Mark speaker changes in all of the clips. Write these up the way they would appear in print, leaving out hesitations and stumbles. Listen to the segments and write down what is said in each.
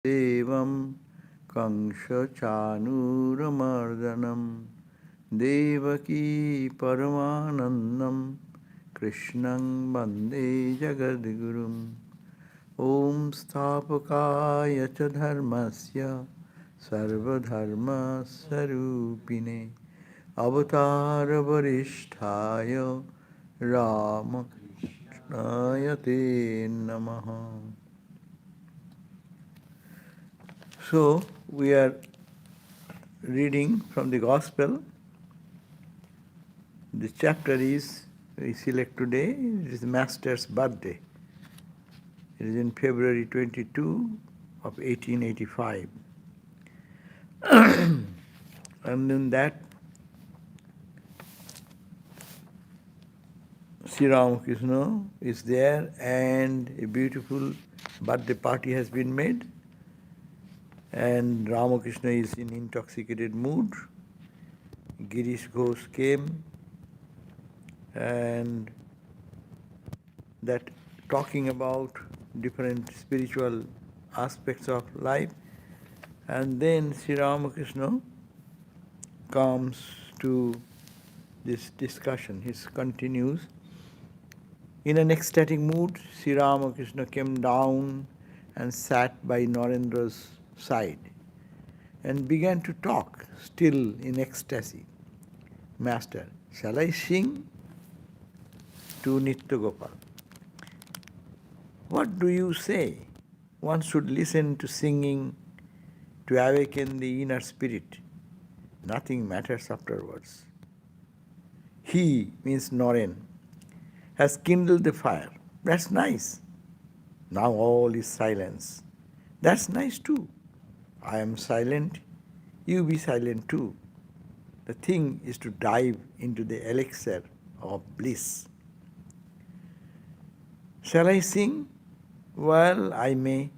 Speaker 1: Devam Kangsha Chanuramardanam Devaki Paramanandam Krishnang Bande Jagadigurum Om Stapakaya cha dharmasya Sarvadharma Sarupine Avatara Varishtaya Ramakrishna Te Namaha. So, we are reading from the Gospel. The chapter is, we select today, it is the Master's birthday. It is in February 22 of 1885. And in that, Sri Ramakrishna is there and a beautiful birthday party has been made. And Ramakrishna is in intoxicated mood. Girish Ghosh came and that talking about different spiritual aspects of life. And then Sri Ramakrishna comes to this discussion. He continues. In an ecstatic mood, Sri Ramakrishna came down and sat by Narendra's side and began to talk, still in ecstasy. Master, shall I sing? To Nityagopal. What do you say? One should listen to singing to awaken the inner spirit. Nothing matters afterwards. He, means Naren, has kindled the fire. That's nice. Now all is silence. That's nice too. I am silent, you be silent too. The thing is to dive into the elixir of bliss. Shall I sing? Well, I may.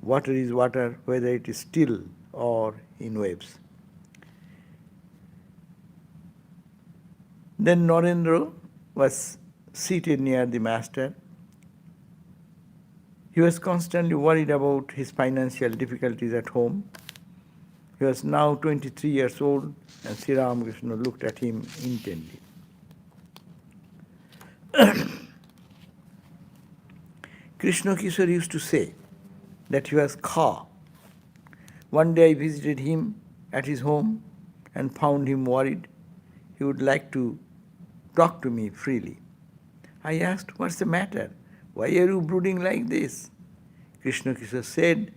Speaker 1: Water is water, whether it is still or in waves. Then Narendra was seated near the master. He was constantly worried about his financial difficulties at home. He was now 23 years old, and Sri Ramakrishna looked at him intently. Krishna Kishore used to say that he was Kha. One day I visited him at his home and found him worried. He would like to talk to me freely. I asked, what's the matter? Why are you brooding like this? Krishna Kishore said,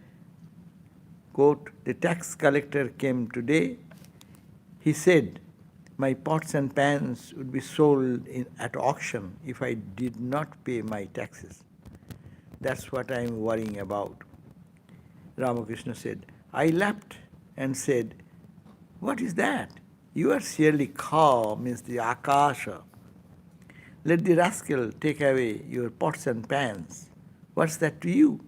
Speaker 1: quote, the tax collector came today. He said, my pots and pans would be sold at auction if I did not pay my taxes. That's what I am worrying about. Ramakrishna said, I laughed and said, what is that? You are surely Kha, means the Akasha. Let the rascal take away your pots and pans. What's that to you?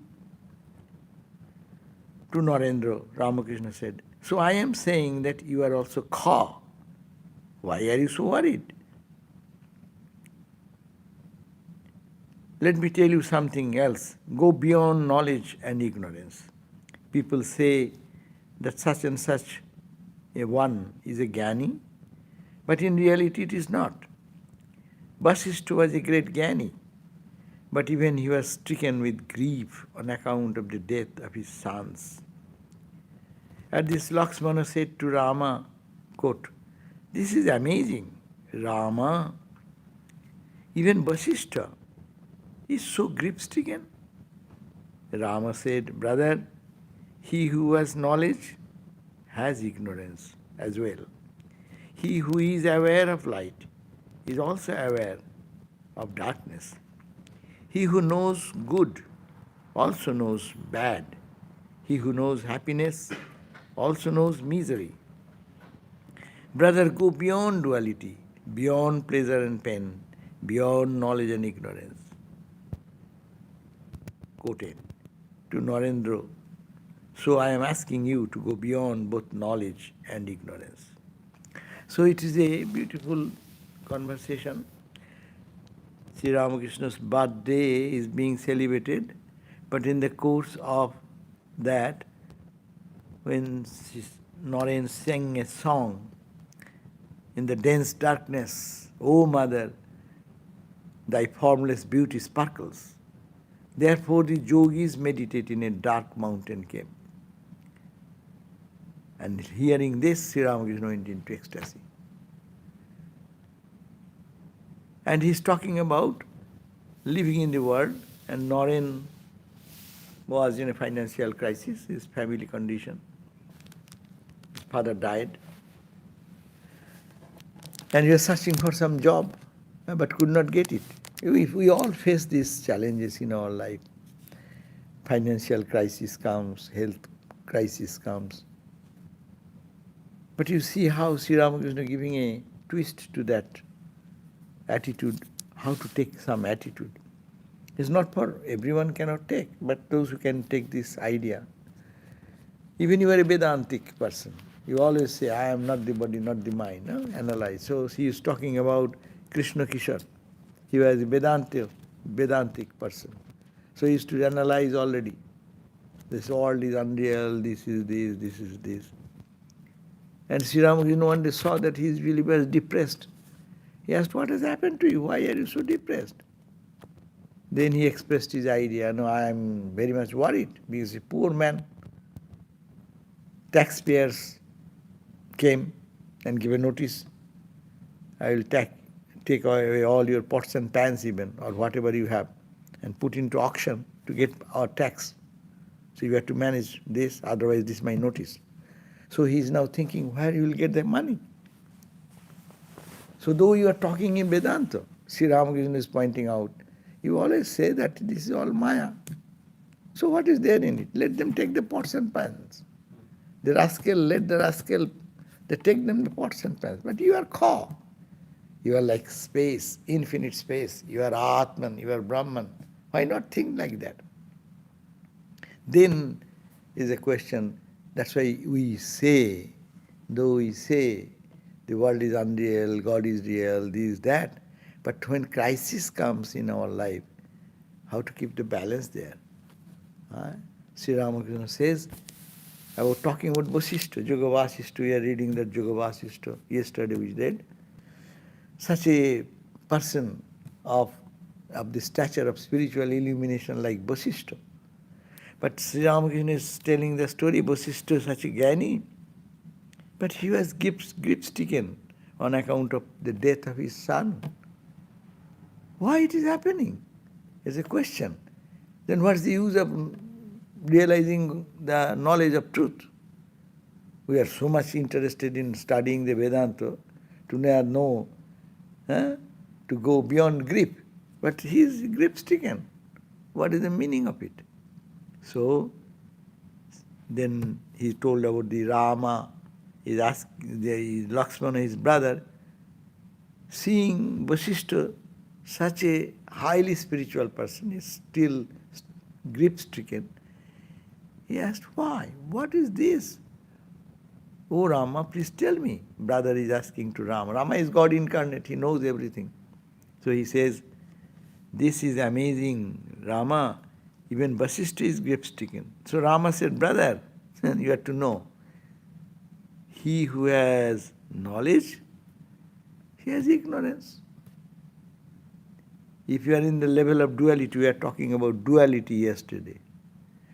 Speaker 1: To Narendra, Ramakrishna said, so I am saying that you are also Kha. Why are you so worried? Let me tell you something else. Go beyond knowledge and ignorance. People say that such and such a one is a Jnani, but in reality it is not. Vasishtha was a great Jnani, but even he was stricken with grief on account of the death of his sons. At this, Lakshmana said to Rama, quote, this is amazing. Rama, even Vasishtha is so grief-stricken. Rama said, brother, he who has knowledge has ignorance as well. He who is aware of light is also aware of darkness. He who knows good also knows bad. He who knows happiness also knows misery. Brother, go beyond duality, beyond pleasure and pain, beyond knowledge and ignorance. Quoted to Narendra. So I am asking you to go beyond both knowledge and ignorance. So it is a beautiful conversation. Sri Ramakrishna's birthday is being celebrated, but in the course of that when Naren sang a song in the dense darkness, O mother, thy formless beauty sparkles. Therefore the yogis meditate in a dark mountain cave. And hearing this, Sri Ramakrishna went into ecstasy. And he's talking about living in the world, and Naren was in a financial crisis, his family condition. His father died. And he was searching for some job, but could not get it. We all face these challenges in our life. Financial crisis comes, health crisis comes. But you see how Sri Ramakrishna giving a twist to that attitude, how to take some attitude. It's not for everyone cannot take, but those who can take this idea. Even you are a Vedantic person, you always say, I am not the body, not the mind. No? Analyze. So he is talking about Krishna Kishore. He was a Vedantic person. So he used to analyze already. This world is unreal, this is this, this is this. And Sri Ramakrishna one day saw that he really was depressed. He asked, what has happened to you? Why are you so depressed? Then he expressed his idea, no, I am very much worried because a poor man. Taxpayers came and gave a notice. I will take away all your pots and pans even, or whatever you have, and put into auction to get our tax. So you have to manage this, otherwise this is my notice. So he is now thinking where you will get the money. So though you are talking in Vedanta, Sri Ramakrishna is pointing out, you always say that this is all Maya. So what is there in it? Let them take the pots and pans. The rascal, let the rascal, they take them the pots and pans. But you are Kha. You are like space, infinite space. You are Atman, you are Brahman. Why not think like that? Then is a question, that's why we say, though we say the world is unreal, God is real, this, that, but when crisis comes in our life, how to keep the balance there? Sri Ramakrishna says, I was talking about Vasishta, Yoga Vasishta, we are reading that Yoga Vasishta, yesterday we read. Such a person of the stature of spiritual illumination like Vasishta. But Sri Ramakrishna is telling the story, Vasishta is such a Jnani, but he was grips taken on account of the death of his son. Why it is happening? Is a question. Then what's the use of realizing the knowledge of truth? We are so much interested in studying the Vedanta to know, to go beyond grip. But he is grip stricken. What is the meaning of it? So then he told about the Rama, he asked Lakshmana, his brother, seeing Vasishta, such a highly spiritual person, is still grip stricken. He asked, why? What is this? Oh Rama, please tell me. Brother is asking to Rama. Rama is God incarnate, he knows everything. So he says, this is amazing, Rama. Even Vasishta is grip stricken. So Rama said, brother, you have to know, he who has knowledge, he has ignorance. If you are in the level of duality, we are talking about duality yesterday.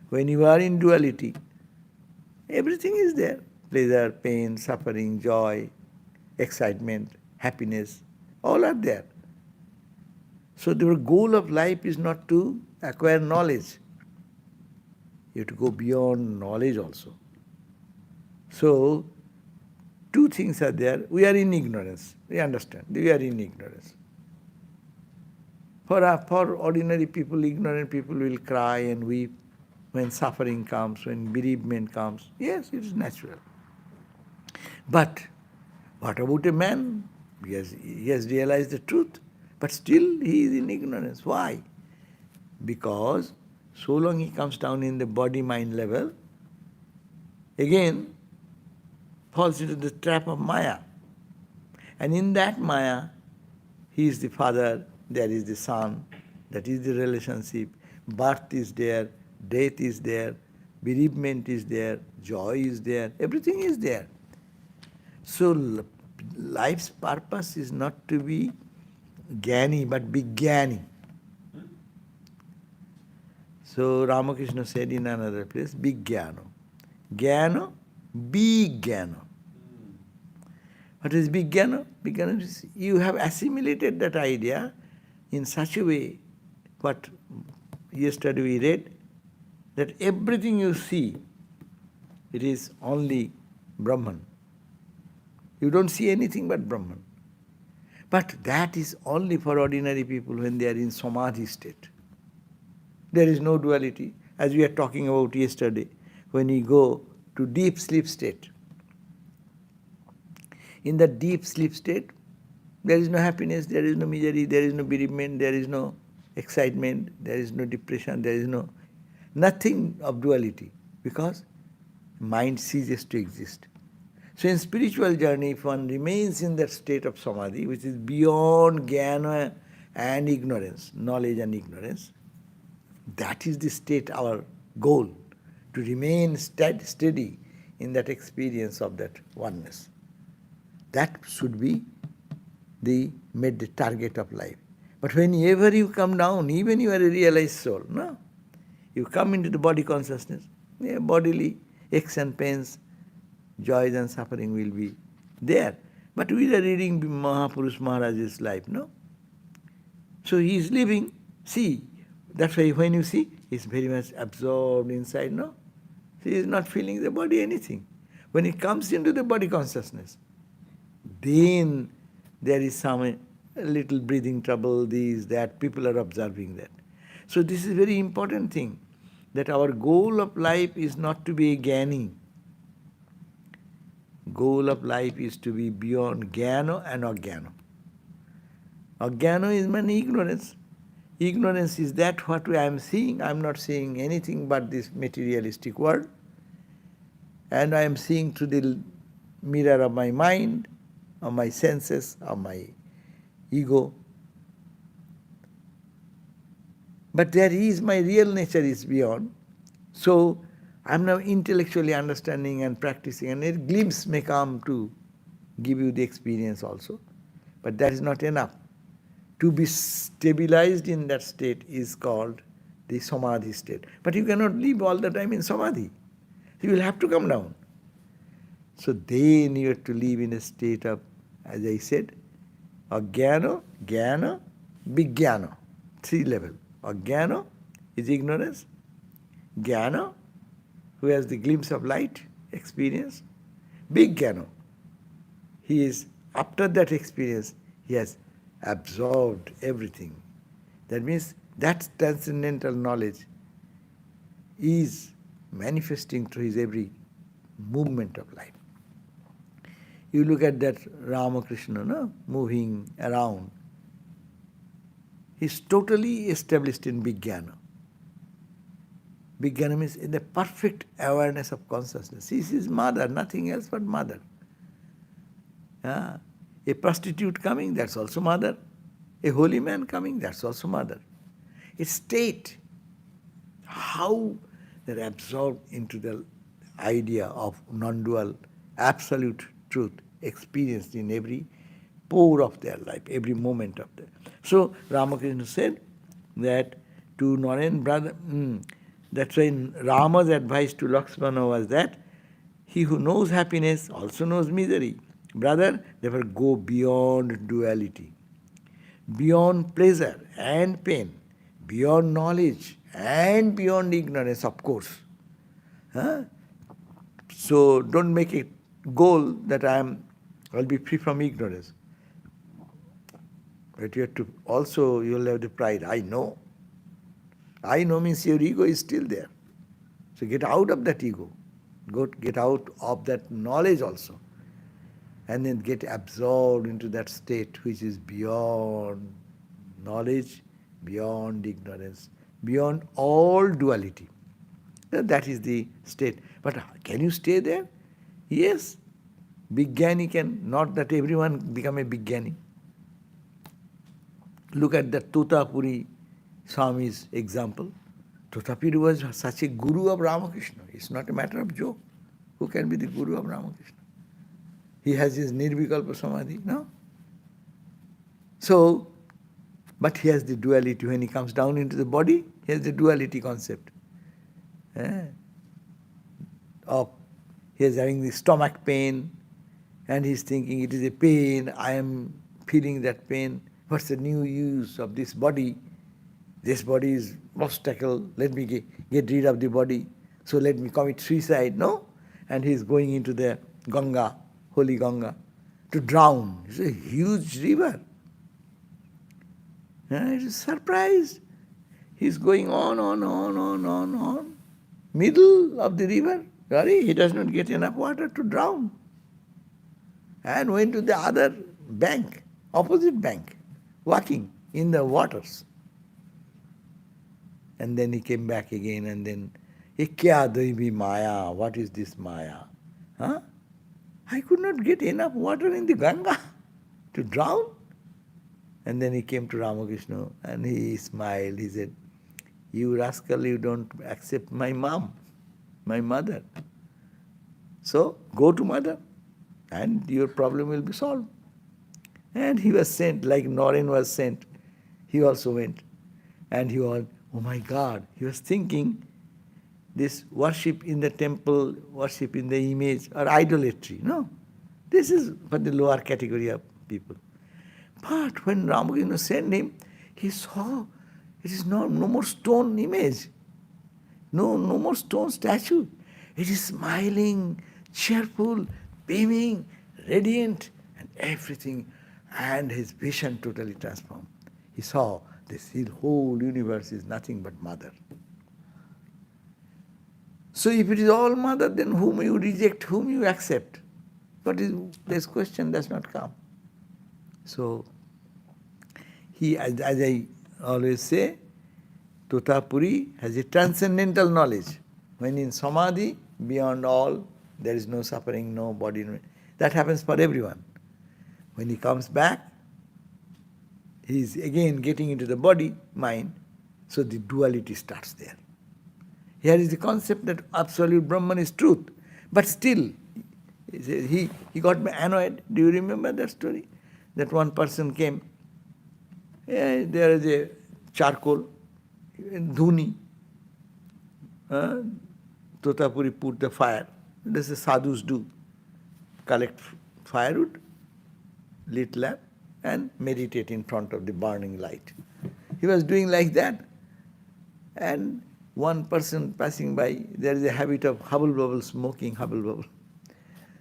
Speaker 1: When you are in duality, everything is there. Pleasure, pain, suffering, joy, excitement, happiness, all are there. So the goal of life is not to acquire knowledge. You have to go beyond knowledge also. So, two things are there. We are in ignorance. We understand. We are in ignorance. For ordinary people, ignorant people will cry and weep when suffering comes, when bereavement comes. Yes, it is natural. But what about a man? He has realized the truth, but still he is in ignorance. Why? Because so long he comes down in the body-mind level, again falls into the trap of Maya. And in that Maya, he is the father, there is the son, that is the relationship, birth is there, death is there, bereavement is there, joy is there, everything is there. So life's purpose is not to be Gyani, but be Gyani. So Ramakrishna said in another place, be Jnano. Jnano, be Jnano. What is big Jnana? Big Jnana is you have assimilated that idea in such a way, what yesterday we read, that everything you see, it is only Brahman. You don't see anything but Brahman. But that is only for ordinary people when they are in Samadhi state. There is no duality, as we are talking about yesterday, when we go to deep sleep state. In the deep sleep state, there is no happiness, there is no misery, there is no bereavement, there is no excitement, there is no depression, there is nothing of duality, because mind ceases to exist. So in spiritual journey, if one remains in that state of samadhi, which is beyond jnana and ignorance, knowledge and ignorance, that is the state, our goal, to remain steady in that experience of that oneness. That should be the target of life. But whenever you come down, even you are a realized soul, no? You come into the body consciousness, bodily aches and pains, joys and suffering will be there. But we are reading Mahapurush Maharaj's life, no? So he is living, see, that's why when you see, he is very much absorbed inside, no? He is not feeling the body anything. When he comes into the body consciousness, then there is some little breathing trouble, this, that, people are observing that. So this is a very important thing, that our goal of life is not to be a Jnani. Goal of life is to be beyond Jnana and Ajnana. Ajnana is mean ignorance. Ignorance is that what I am seeing. I am not seeing anything but this materialistic world. And I am seeing through the mirror of my mind, of my senses, of my ego. But there is, my real nature is beyond. So I am now intellectually understanding and practicing, and a glimpse may come to give you the experience also. But that is not enough. To be stabilized in that state is called the samadhi state. But you cannot live all the time in samadhi. You will have to come down. So then you have to live in a state of, as I said, Ajnana, Jnana, Vijnana. 3 levels. Ajnana is ignorance. Jnana, who has the glimpse of light, experience. Vijnana, he is, after that experience, he has absorbed everything. That means that transcendental knowledge is manifesting through his every movement of life. You look at that Ramakrishna, no? Moving around. He's totally established in Vijnana. Vijnana means in the perfect awareness of consciousness. He is his mother, nothing else but mother. A prostitute coming, that's also mother. A holy man coming, that's also mother. A state, how they're absorbed into the idea of non-dual absolute truth experienced in every pore of their life, every moment of their life. So Ramakrishna said that to Naren brother, that's why Rama's advice to Lakshmana was that he who knows happiness also knows misery. Brother, therefore go beyond duality, beyond pleasure and pain, beyond knowledge and beyond ignorance, of course. So don't make a goal that I'll be free from ignorance. But you have to also, you'll have the pride, I know. I know means your ego is still there. So get out of that ego. Get out of that knowledge also. And then get absorbed into that state which is beyond knowledge, beyond ignorance, beyond all duality. That is the state. But can you stay there? Yes. Vijnani can, not that everyone become a Vijnani. Look at the Totapuri Swami's example. Totapiri was such a guru of Ramakrishna. It's not a matter of joke. Who can be the guru of Ramakrishna? He has his Nirvikalpa Samadhi, no? So, but he has the duality. When he comes down into the body, he has the duality concept. He is having the stomach pain, and he's thinking it is a pain, I am feeling that pain. What's the new use of this body? This body is obstacle, let me get rid of the body, so let me commit suicide, no? And he's going into the Ganga, holy Ganga, to drown. It's a huge river. It is surprised. He's going on. Middle of the river, he does not get enough water to drown. And went to the other bank, opposite bank, walking in the waters. And then he came back again and then, Kya Devi Maya, what is this Maya? Huh? I could not get enough water in the Ganga to drown. And then he came to Ramakrishna and he smiled. He said, you rascal, you don't accept my mom, my mother. So go to mother and your problem will be solved. And he was sent, like Naren was sent. He also went. And he was, oh my God, he was thinking this worship in the temple, worship in the image or idolatry. No, this is for the lower category of people. But when Ramakrishna sent him, he saw it is no more stone image, no more stone statue. It is smiling, cheerful, beaming, radiant, and everything. And his vision totally transformed. He saw this whole universe is nothing but mother. So if it is all mother, then whom you reject, whom you accept? But this question does not come. So he, as I always say, Totapuri has a transcendental knowledge. When in Samadhi, beyond all, there is no suffering, no body. That happens for everyone. When he comes back, he is again getting into the body, mind, so the duality starts there. Here is the concept that absolute Brahman is truth. But still, he got annoyed. Do you remember that story? That one person came, there is a charcoal, dhuni. Totapuri put the fire. This is sadhus do. Collect firewood, lit lamp, and meditate in front of the burning light. He was doing like that. And one person passing by, there is a habit of hubble bubble, smoking hubble bubble.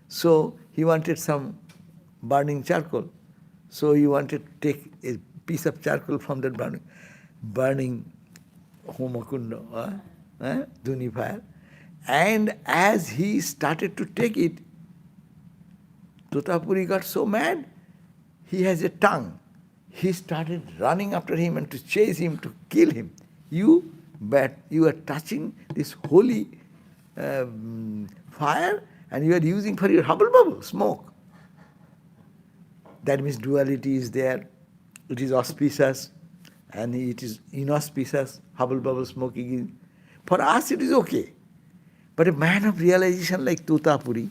Speaker 1: So he wanted some burning charcoal. So he wanted to take a piece of charcoal from that burning homakunda, dhuni fire. And as he started to take it, Totapuri got so mad, he has a tongue. He started running after him and to chase him, to kill him. You are touching this holy fire and you are using for your hubble bubble, smoke. That means duality is there. It is auspicious and it is inauspicious. Hubble bubble smoking is. For us it is okay. But a man of realization like Totapuri,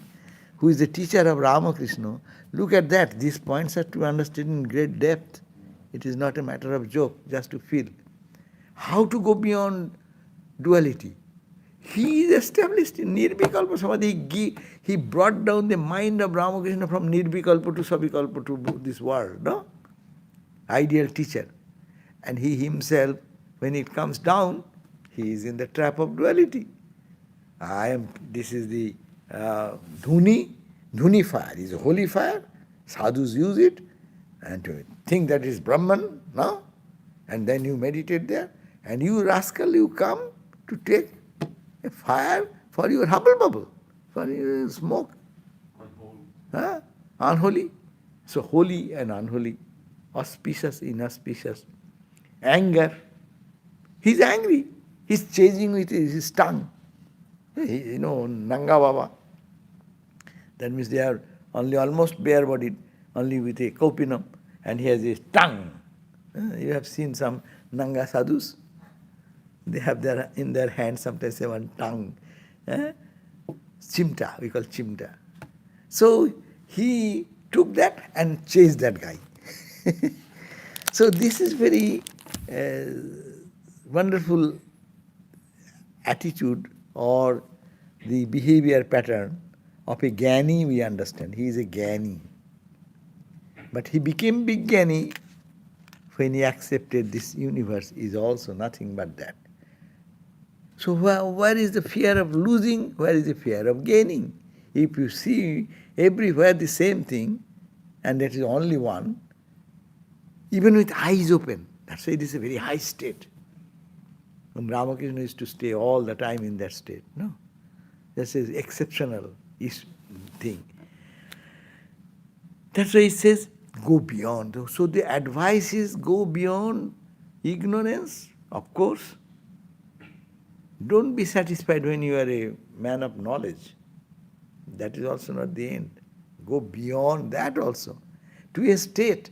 Speaker 1: who is the teacher of Ramakrishna, look at that. These points are to understand in great depth. It is not a matter of joke, just to feel. How to go beyond duality? He is established in Nirvikalpa Samadhi. He brought down the mind of Ramakrishna from Nirvikalpa to Savikalpa to this world, no? Ideal teacher. And he himself, when it comes down, he is in the trap of duality. This is the dhuni fire is a holy fire. Sadhus use it and to think that is Brahman, no? And then you meditate there. And you rascal, you come to take a fire for your hubble bubble, for your smoke. Unholy. Unholy. So holy and unholy, auspicious, inauspicious. Anger. He's angry. He's chasing with his tongue. Nanga Baba. That means they are only almost bare-bodied, only with a kopinam, and he has his tongue. You have seen some Nanga sadhus. They have in their hand sometimes one tongue. Eh? Chimta, we call chimta. So he took that and chased that guy. So this is very wonderful attitude or the behavior pattern of a Gyani we understand. He is a Gyani. But he became big Gyani when he accepted this universe is also nothing but that. So where is the fear of losing? Where is the fear of gaining? If you see everywhere the same thing, and that is only one, even with eyes open, that's why it is a very high state. And Ramakrishna used to stay all the time in that state. No, that's an exceptional thing. That's why he says, go beyond. So the advice is go beyond ignorance, of course. Don't be satisfied when you are a man of knowledge. That is also not the end. Go beyond that also, to a state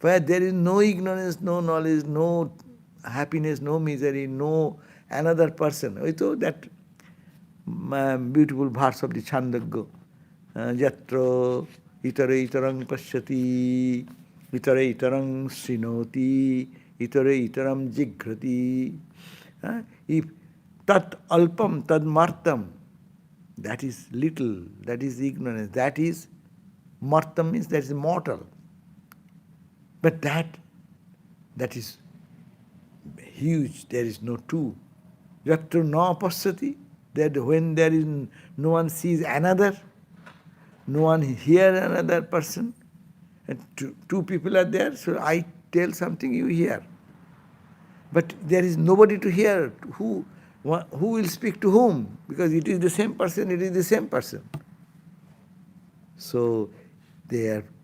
Speaker 1: where there is no ignorance, no knowledge, no happiness, no misery, no another person. We thought that beautiful verse of the Chandogya, Yatra itare itarang pashyati, itare itarang srinoti, itare itaram jigrati. If tat alpam tad martam, that is little, that is ignorance, that is martam means that is mortal. But that is huge, there is no two. Yatra na pasyati, that when there is no one sees another, no one hears another person, and two people are there, so I tell something, you hear. But there is nobody to hear. Who will speak to whom? Because it is the same person, it is the same person. So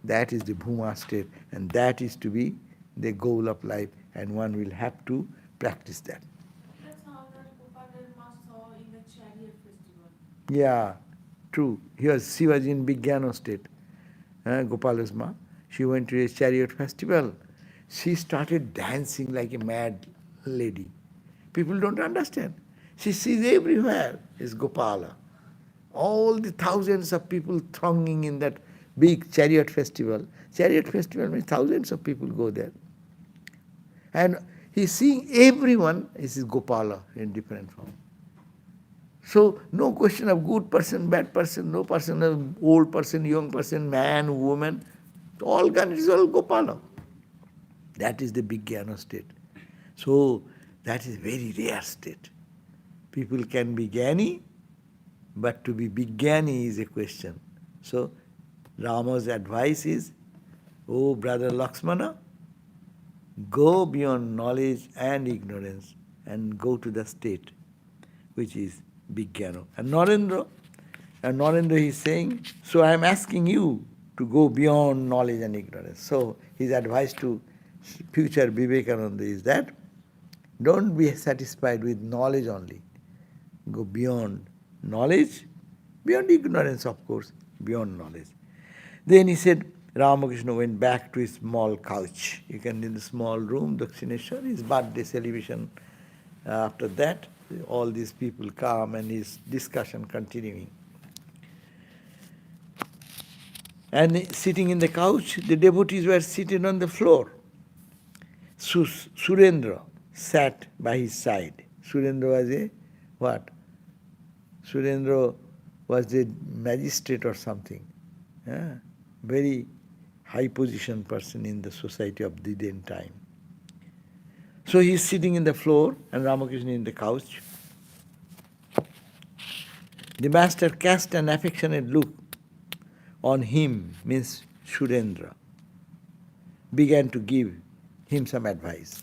Speaker 1: that is the Bhuma state, and that is to be the goal of life, and one will have to practice that.
Speaker 2: That's how that Gopal saw in the chariot festival.
Speaker 1: Yeah, true. Here she was in Vijnana state, Gopala's ma. She went to a chariot festival. She started dancing like a mad lady. People don't understand. She sees everywhere is Gopala. All the thousands of people thronging in that big chariot festival. Chariot festival means thousands of people go there. And he's seeing everyone is Gopala in different form. So no question of good person, bad person, no person of old person, young person, man, woman, all gone, it is all Gopala. That is the big Jnana state. So that is very rare state. People can be Jnani, but to be big Jnani is a question. So Rama's advice is, oh brother Lakshmana, go beyond knowledge and ignorance and go to the state which is big Jnana. And Narendra is saying, so I am asking you to go beyond knowledge and ignorance. So his advice to future Vivekananda is that don't be satisfied with knowledge only. Go beyond knowledge, beyond ignorance of course, beyond knowledge. Then he said, Ramakrishna went back to his small couch. You can in the small room, Dakshineshwar, his birthday celebration. After that, all these people come and his discussion continuing. And sitting in the couch, the devotees were seated on the floor. Surendra sat by his side. Surendra was a what? Surendra was a magistrate or something. Yeah? Very high position person in the society of the then time. So he is sitting in the floor and Ramakrishna in the couch. The master cast an affectionate look on him, means Surendra, began to give him some advice.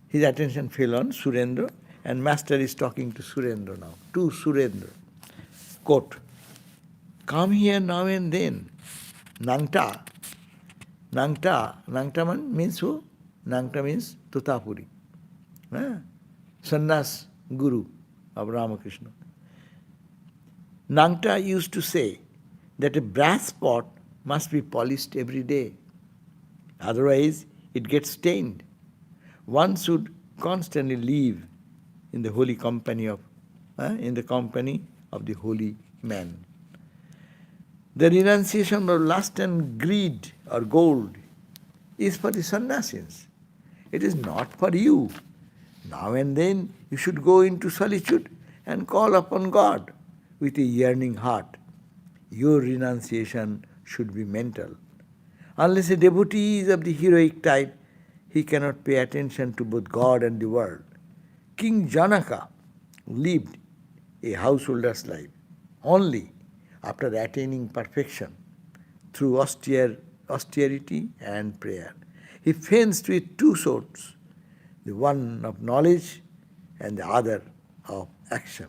Speaker 1: His attention fell on Surendra, and master is talking to Surendra now, to Surendra. Quote, come here now and then. Nangta means who? Nangta means Tutapuri. Sannyas Guru of Ramakrishna. Nangta used to say that a brass pot must be polished every day. Otherwise, it gets stained. One should constantly live in the holy company of the holy man. The renunciation of lust and greed or gold is for the sannyasins. It is not for you. Now and then you should go into solitude and call upon God with a yearning heart. Your renunciation should be mental. Unless a devotee is of the heroic type, he cannot pay attention to both God and the world. King Janaka lived a householder's life only after attaining perfection through austerity and prayer. He fenced with two swords, the one of knowledge and the other of action.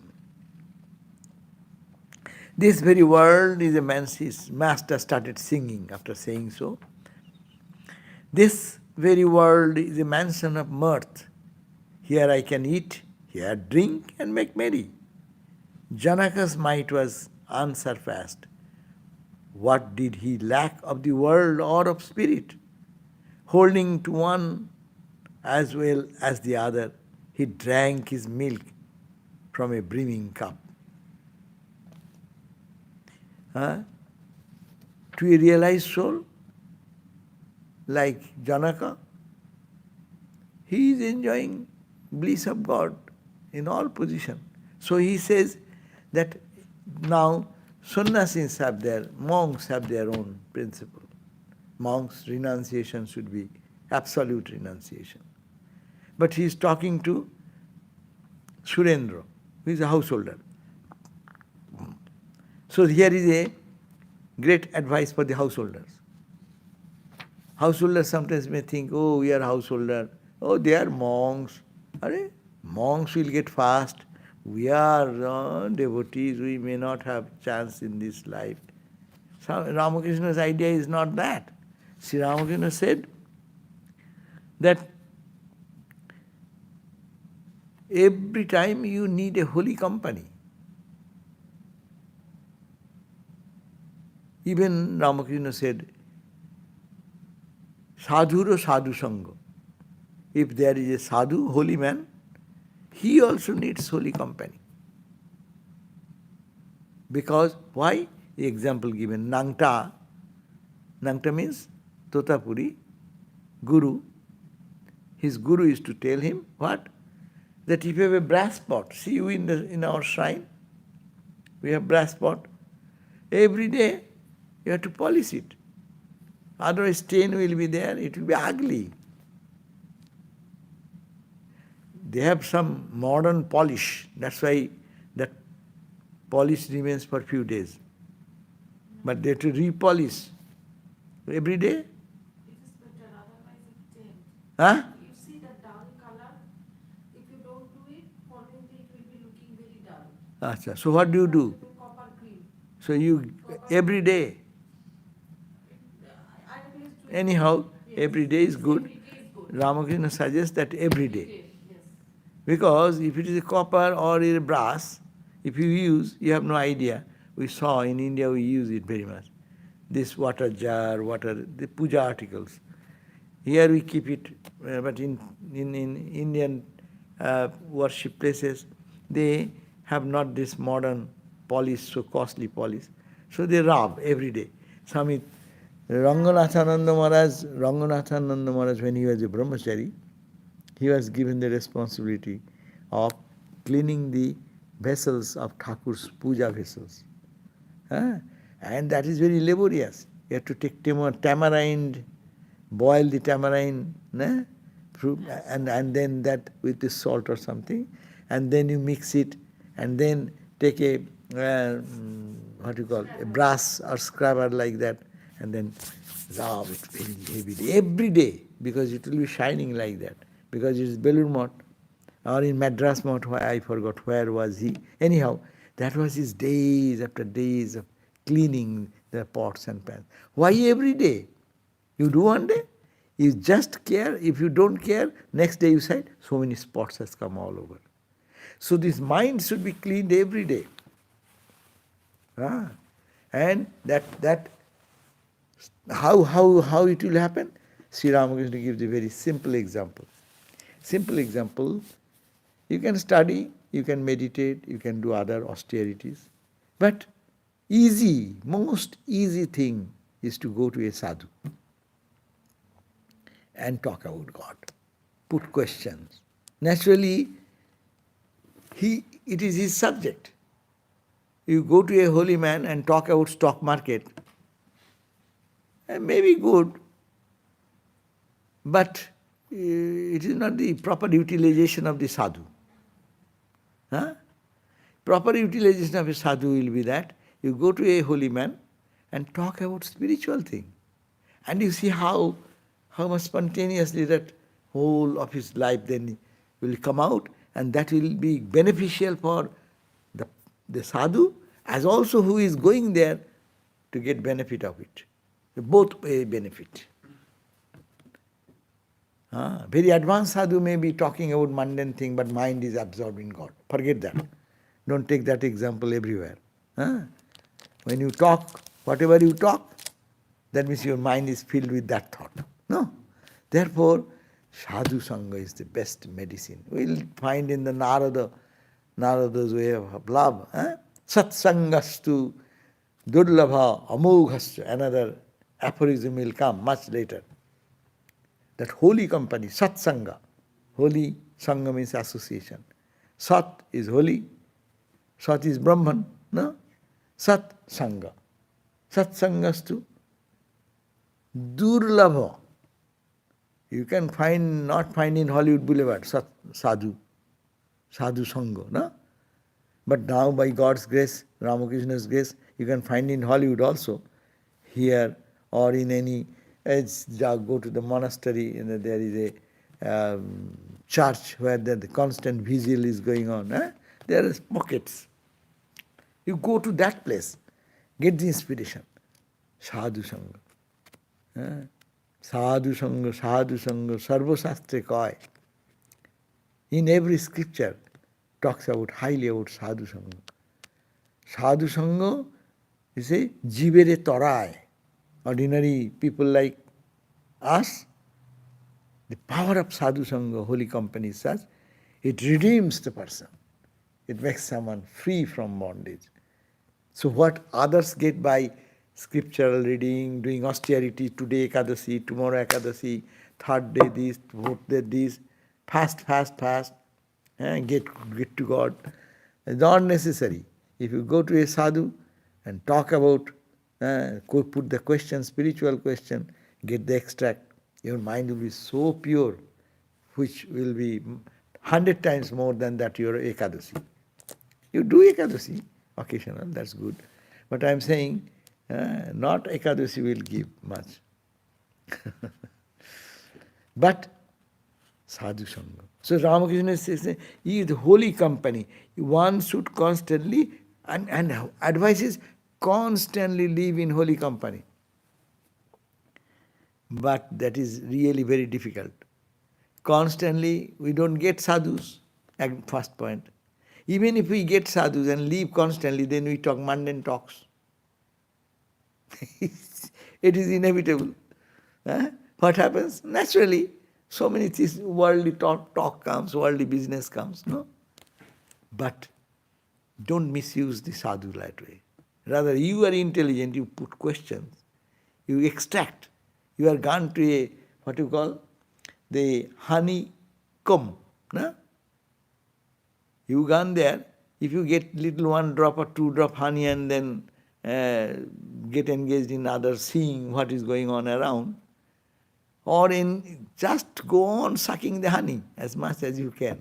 Speaker 1: This very world is a man's, his master started singing after saying so. This very world is a mansion of mirth. Here I can eat, here drink and make merry. Janaka's might was unsurpassed. What did he lack of the world or of spirit? Holding to one as well as the other, he drank his milk from a brimming cup. To a realized soul, like Janaka, he is enjoying bliss of God in all position. So he says that now sannyasis monks have their own principle. Monks' renunciation should be absolute renunciation. But he is talking to Surendra, who is a householder. So here is a great advice for the householders. Householders sometimes may think, oh, we are householder. Oh, they are monks. Monks will get fast. We are devotees. We may not have chance in this life. So Ramakrishna's idea is not that. Sri Ramakrishna said that every time you need a holy company. Even Ramakrishna said, sadhuro sadhu sangha. If there is a sadhu, holy man, he also needs holy company. Because, why? The example given, Nangta. Nangta means Totapuri, Guru. His Guru is to tell him, what? That if you have a brass pot, see you in our shrine, we have brass pot, every day you have to polish it. Otherwise stain will be there, it will be ugly. They have some modern polish, that's why that polish remains for a few days. But they have to repolish every day.
Speaker 2: It is better, otherwise it taint.
Speaker 1: Huh?
Speaker 2: You see the dull color, if you don't do it, following day it will be looking very dull.
Speaker 1: Achha. So what do you do?
Speaker 2: Copper green.
Speaker 1: So you, every day.
Speaker 2: I always do it.
Speaker 1: Anyhow,
Speaker 2: Yes.
Speaker 1: every day is good.
Speaker 2: Every day is good.
Speaker 1: Ramakrishna suggests that every day.
Speaker 2: Yes.
Speaker 1: Because if it is a copper or a brass, if you use, you have no idea. We saw in India, we use it very much. This water jar, the puja articles. Here we keep it, but in Indian worship places, they have not this modern polish, so costly polish. So they rub every day. Swami Ranganathananda Maharaj, when he was a brahmachari, he was given the responsibility of cleaning the vessels of Thakur's puja vessels. And that is very laborious. You have to take tamarind, boil the tamarind, fruit, and then that with the salt or something, and then you mix it, and then take a, a brass or scrubber like that, and then rub it very heavily every day, because it will be shining like that. Because it is Belur Math, or in Madras Math, I forgot where was he. Anyhow, that was his days after days of cleaning the pots and pans. Why every day? You do one day, you just care. If you don't care, next day you say, so many spots has come all over. So this mind should be cleaned every day. And that how it will happen? Sri Ramakrishna gives a very simple example. Simple example, you can study, you can meditate, you can do other austerities. But most easy thing is to go to a sadhu and talk about God, put questions. Naturally, it is his subject. You go to a holy man and talk about stock market, may be good, but it is not the proper utilization of the sadhu. Huh? Proper utilization of a sadhu will be that you go to a holy man and talk about spiritual thing. And you see how much spontaneously that whole of his life then will come out, and that will be beneficial for the sadhu as also who is going there to get benefit of it. Both way benefit. Very advanced sadhu may be talking about mundane thing, but mind is absorbed in God. Forget that. Don't take that example everywhere. When you talk, whatever you talk, that means your mind is filled with that thought. No. Therefore, sadhu sangha is the best medicine. We'll find in the Narada's way of love. Satsangastu durlabha amoghasya. Another aphorism will come much later. That holy company, satsanga. Holy sangha means association. Sat is holy. Sat is Brahman. No? Sat sangha. Satsangastu durlabha. You can not find in Hollywood Boulevard, sadhu sangha, no? But now by God's grace, Ramakrishna's grace, you can find in Hollywood also, here or in any, go to the monastery, there is a church where the constant vigil is going on. There are pockets. You go to that place, get the inspiration. Sadhu sangha. Sadhu sangha, sarva shastre koi. In every scripture talks about highly about sadhu sangha. Sadhu sangha is a jivere torai. Ordinary people like us, the power of sadhu sangha, holy company is such, it redeems the person. It makes someone free from bondage. So what others get by scriptural reading, doing austerity, today Ekadasi, tomorrow Ekadasi, third day this, fourth day this, fast, get to God. It's not necessary. If you go to a sadhu and talk about, put the question, spiritual question, get the extract, your mind will be so pure, which will be 100 times more than that your Ekadasi. You do Ekadasi, occasional, that's good. But I am saying, not Ekadasi will give much. But sadhu sangha. So Ramakrishna says, he is the holy company. One should constantly, and advises, constantly live in holy company. But that is really very difficult. Constantly, we don't get sadhus, at first point. Even if we get sadhus and live constantly, then we talk mundane talks. It is inevitable. What happens? Naturally, so many things, worldly talk comes, worldly business comes, no? But don't misuse the sadhu that way. Rather, you are intelligent, you put questions, you extract. You are gone to a, what you call, the honeycomb. No? You gone there, if you get little 1 drop or 2 drop honey and then get engaged in others, seeing what is going on around, or in just go on sucking the honey as much as you can.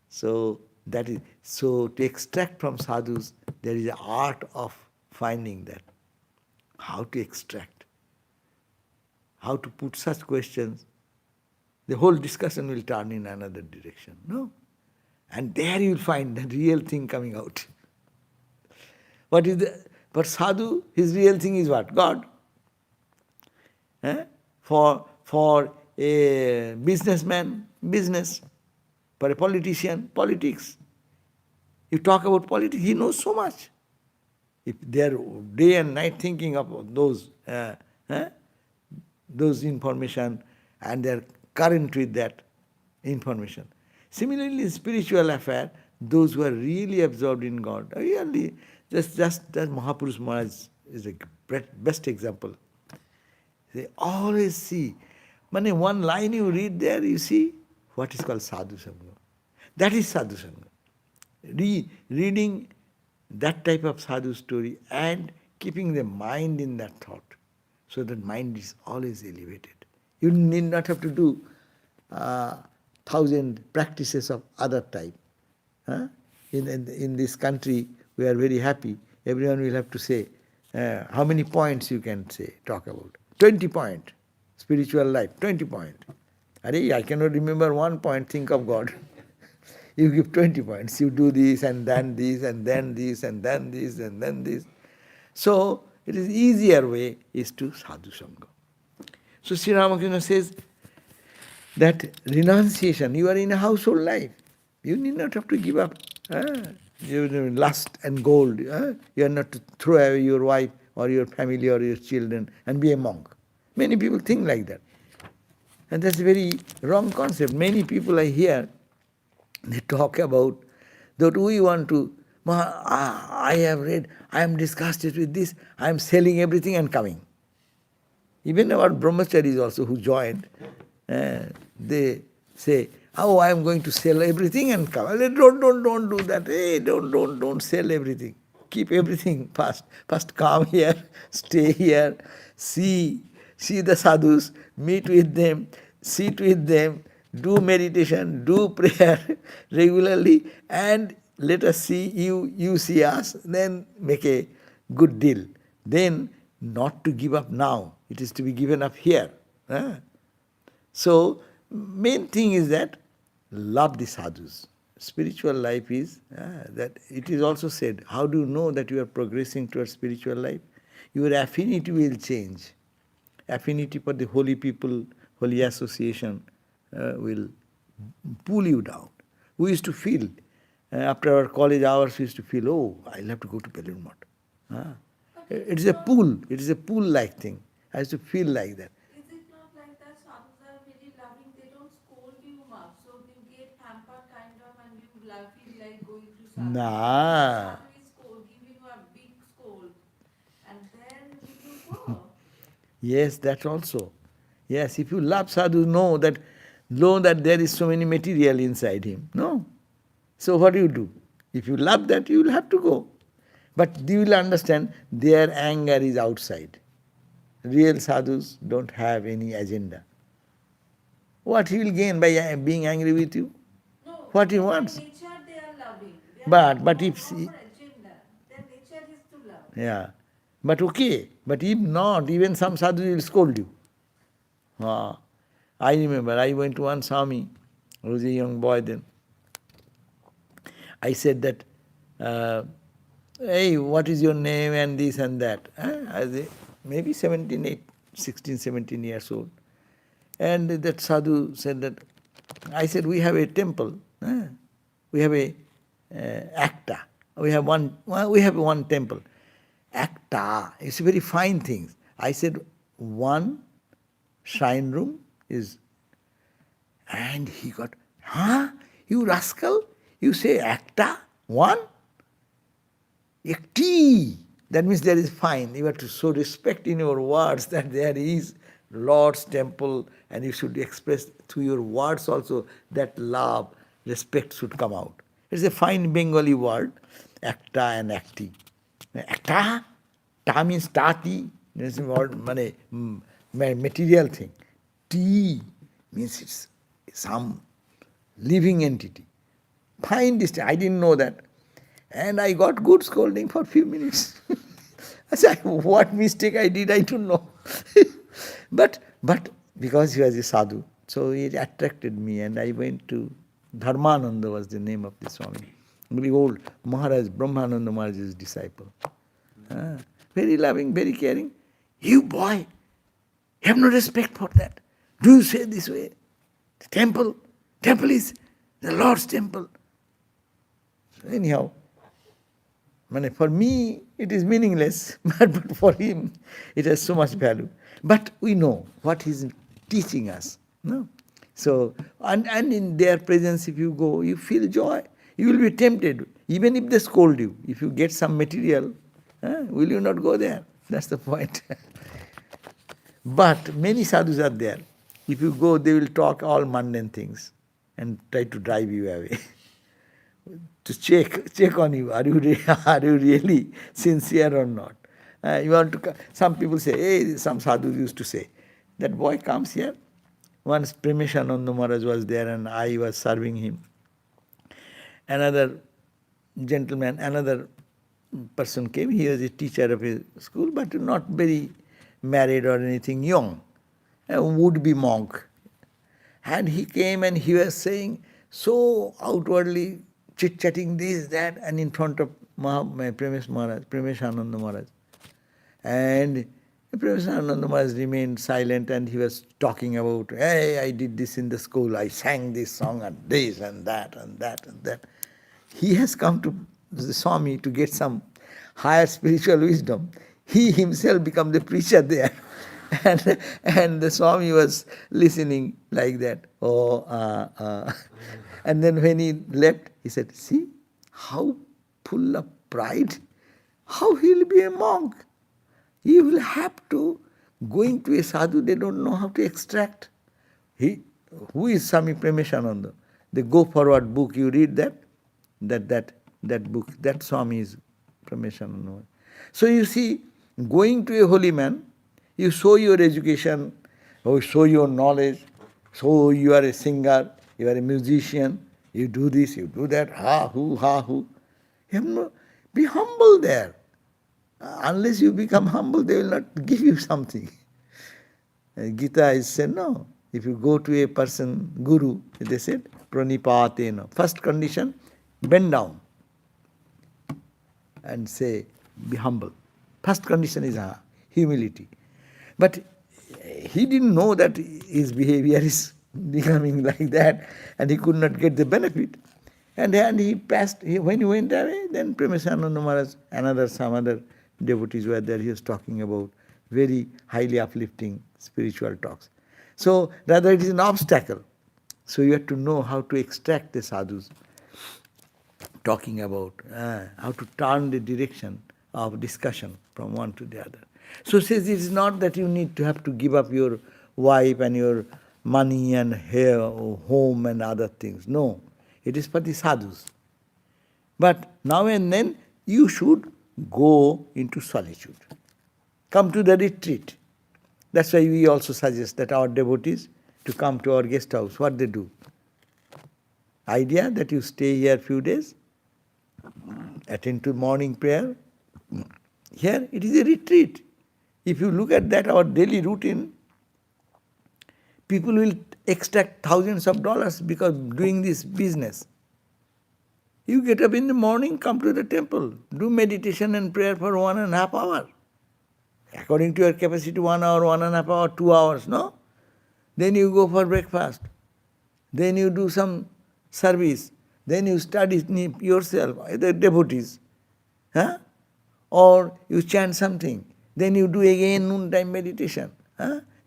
Speaker 1: So to extract from sadhus, there is an art of finding that. How to extract, how to put such questions. The whole discussion will turn in another direction. No? And there you will find the real thing coming out. But sadhu, his real thing is what? God. For a businessman, business. For a politician, politics. You talk about politics, he knows so much. If they are day and night thinking of those information and they are current with that, information. Similarly, in spiritual affair, those who are really absorbed in God, really, just that Mahapurush Maharaj is a best example. They always see. One line you read there, you see what is called sadhu sangha. That is sadhu sangha. Reading that type of sadhu story and keeping the mind in that thought, so that mind is always elevated. You need not have to do 1,000 practices of other type. Huh? In this country, we are very happy. Everyone will have to say how many points you can talk about. 20 point. Spiritual life, 20 point. I cannot remember 1 point, think of God. You give 20 points. You do this and then this and then this and then this and then this. So, it is easier way is to sadhu sangha. So Sri Ramakrishna says that renunciation, you are in a household life. You need not have to give up lust and gold. You are not to throw away your wife or your family or your children and be a monk. Many people think like that. And that's a very wrong concept. Many people I hear, they talk about that we want to, I have read, I am disgusted with this, I am selling everything and coming. Even our brahmacharis also who joined, they say, oh, I am going to sell everything and come. I say, don't do that. Hey, don't sell everything. Keep everything first. First come here, stay here, see the sadhus, meet with them, sit with them, do meditation, do prayer regularly, and let us see you see us, then make a good deal. Then not to give up now, it is to be given up here. So, main thing is that love the sadhus. Spiritual life is that it is also said, how do you know that you are progressing towards spiritual life? Your affinity will change. Affinity for the holy people, holy association will pull you down. We used to feel, after our college hours, we used to feel, oh, I'll have to go to Belur Math. It is a pull-like thing. I used to feel like that.
Speaker 2: Is it not like that sadhus are very loving, they don't scold you much, so you get pampered kind of and you feel like going to sadhu.
Speaker 1: Nah.
Speaker 2: Sadhu is giving you a big scold and then you go.
Speaker 1: Yes, that also. Yes, if you love sadhu, know that there is so many material inside him. No. So what do you do? If you love that, you will have to go. But you will understand their anger is outside. Real sadhus don't have any agenda. What he will gain by being angry with you?
Speaker 2: No,
Speaker 1: What he wants?
Speaker 2: by nature they are loving. They
Speaker 1: But
Speaker 2: are
Speaker 1: if
Speaker 2: not for agenda. Their nature is to love.
Speaker 1: yeah, but okay. But if not, even some sadhus will scold you. I remember I went to one Swami. I was a young boy then. I said that, hey, what is your name and this and that. I was maybe 16, 17 years old. And that sadhu said that, I said, we have a temple. We have a acta. We have one temple. Acta. It's a very fine thing. I said, one shrine room is, and he got, you rascal, you say acta, one? Ekti. That means there is fine. You have to show respect in your words that there is Lord's temple, and you should express through your words also that love, respect should come out. It's a fine Bengali word, acta and acti. Acta, ta means tati, it's a word, material thing. Ti means it's some living entity. Fine distinction. I didn't know that. And I got good scolding for a few minutes. I said, what mistake I did, I don't know. But because he was a sadhu, so it attracted me, and I went to Dharmananda was the name of the Swami. Very old Maharaj, Brahmananda Maharaj's disciple. Very loving, very caring. You boy, you have no respect for that. Do you say this way? The temple is the Lord's temple. So anyhow, for me it is meaningless, but for him it has so much value. But we know what he is teaching us. No? So, and in their presence, if you go, you feel joy. You will be tempted, even if they scold you. If you get some material, will you not go there? That's the point. But many sadhus are there. If you go, they will talk all mundane things and try to drive you away. To check on you. Are you really sincere or not? You want to. Some people say, hey, some sadhus used to say, that boy comes here. Once Premishananda Maharaj was there and I was serving him. Another gentleman, another person came. He was a teacher of a school, but not very married or anything, young, a would-be monk. And he came and he was saying so outwardly, chit-chatting this, that, and in front of Premishananda Maharaj. And Premishananda Maharaj remained silent and he was talking about, hey, I did this in the school, I sang this song and this and that and that and that. He has come to the Swami to get some higher spiritual wisdom. He himself became the preacher there. And the Swami was listening like that. And then when he left, he said, see, how full of pride, how he will be a monk. He will have to, going to a sadhu, they don't know how to extract. Who is Swami Premishananda? The Go Forward book, you read that book, that Swami is Premishananda. So you see, going to a holy man, you show your education, or show your knowledge, so you are a singer, you are a musician, you do this, you do that, ha, who, ha, who. Be humble there. Unless you become humble, they will not give you something. Gita is said, no. If you go to a person, guru, they said, pranipatena. First condition, bend down and say, be humble. First condition is humility. But he didn't know that his behavior is becoming like that and he could not get the benefit. And he passed, when he went away, then Premishananda Maharaj, some other devotees were there, he was talking about very highly uplifting spiritual talks. So rather it is an obstacle. So you have to know how to extract the sadhus, talking about how to turn the direction of discussion from one to the other. So says it is not that you need to have to give up your wife and your money and hair or home and other things. No, it is for the sadhus. But now and then you should go into solitude. Come to the retreat. That's why we also suggest that our devotees to come to our guest house. What they do? Idea that you stay here a few days, attend to morning prayer. Here it is a retreat. If you look at that, our daily routine, people will extract thousands of dollars because doing this business. You get up in the morning, come to the temple, do meditation and prayer for 1.5 hours. According to your capacity, 1 hour, 1.5 hours, 2 hours, no? Then you go for breakfast. Then you do some service. Then you study yourself, either devotees. Or you chant something. Then you do again noontime meditation.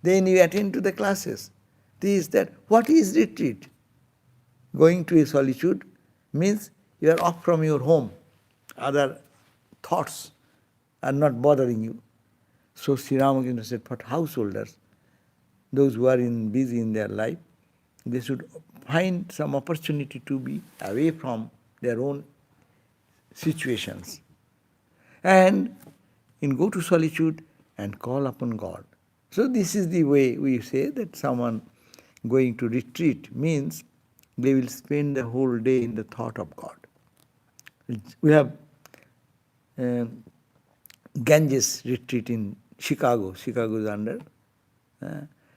Speaker 1: Then you attend to the classes. This, that. What is retreat? Going to a solitude means you are off from your home. Other thoughts are not bothering you. So Sri Ramakrishna said, for householders, those who are busy in their life, they should find some opportunity to be away from their own situations. And go to solitude and call upon God. So this is the way we say that someone going to retreat means they will spend the whole day in the thought of God. We have Ganges retreat in Chicago. Chicago is under.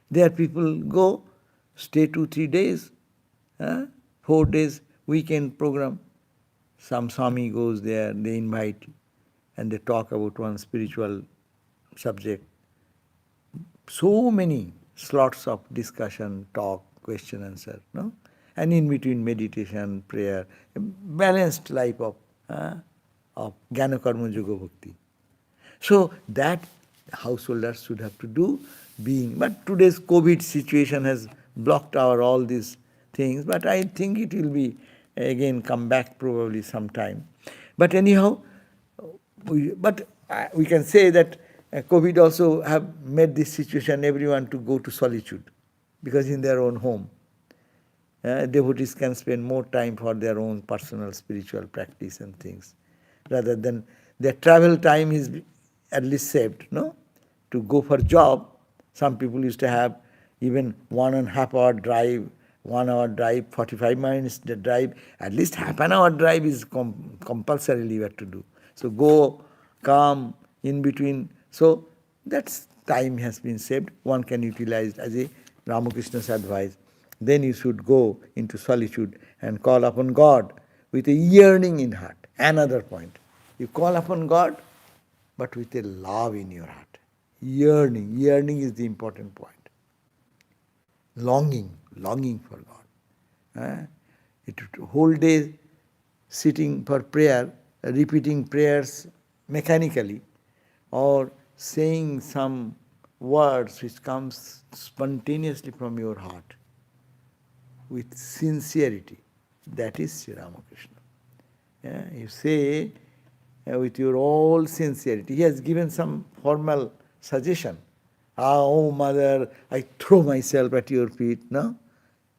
Speaker 1: There people go, stay 2-3 days, 4 days, weekend program. Some Swami goes there, they invite, and they talk about one spiritual subject. So many slots of discussion, talk, question, answer, no? And in between meditation, prayer, a balanced life of Jnana Karma Yoga Bhakti. So that householders should have to do, but today's COVID situation has blocked all these things, but I think it will be again come back probably sometime. But anyhow, we can say that COVID also have made this situation everyone to go to solitude, because in their own home, devotees can spend more time for their own personal spiritual practice and things, rather than their travel time is at least saved, no? To go for job, some people used to have even 1.5 hour drive, 1 hour drive, 45 minutes drive, at least half an hour drive is compulsorily you have to do. So go, come, in between. So that's time has been saved. One can utilize as a Ramakrishna's advice. Then you should go into solitude and call upon God with a yearning in heart. Another point. You call upon God, but with a love in your heart. Yearning. Yearning is the important point. Longing for God. Whole day sitting for prayer, repeating prayers mechanically, or saying some words which comes spontaneously from your heart with sincerity. That is Sri Ramakrishna. You say with your all sincerity. He has given some formal suggestion. Oh mother, I throw myself at your feet, no?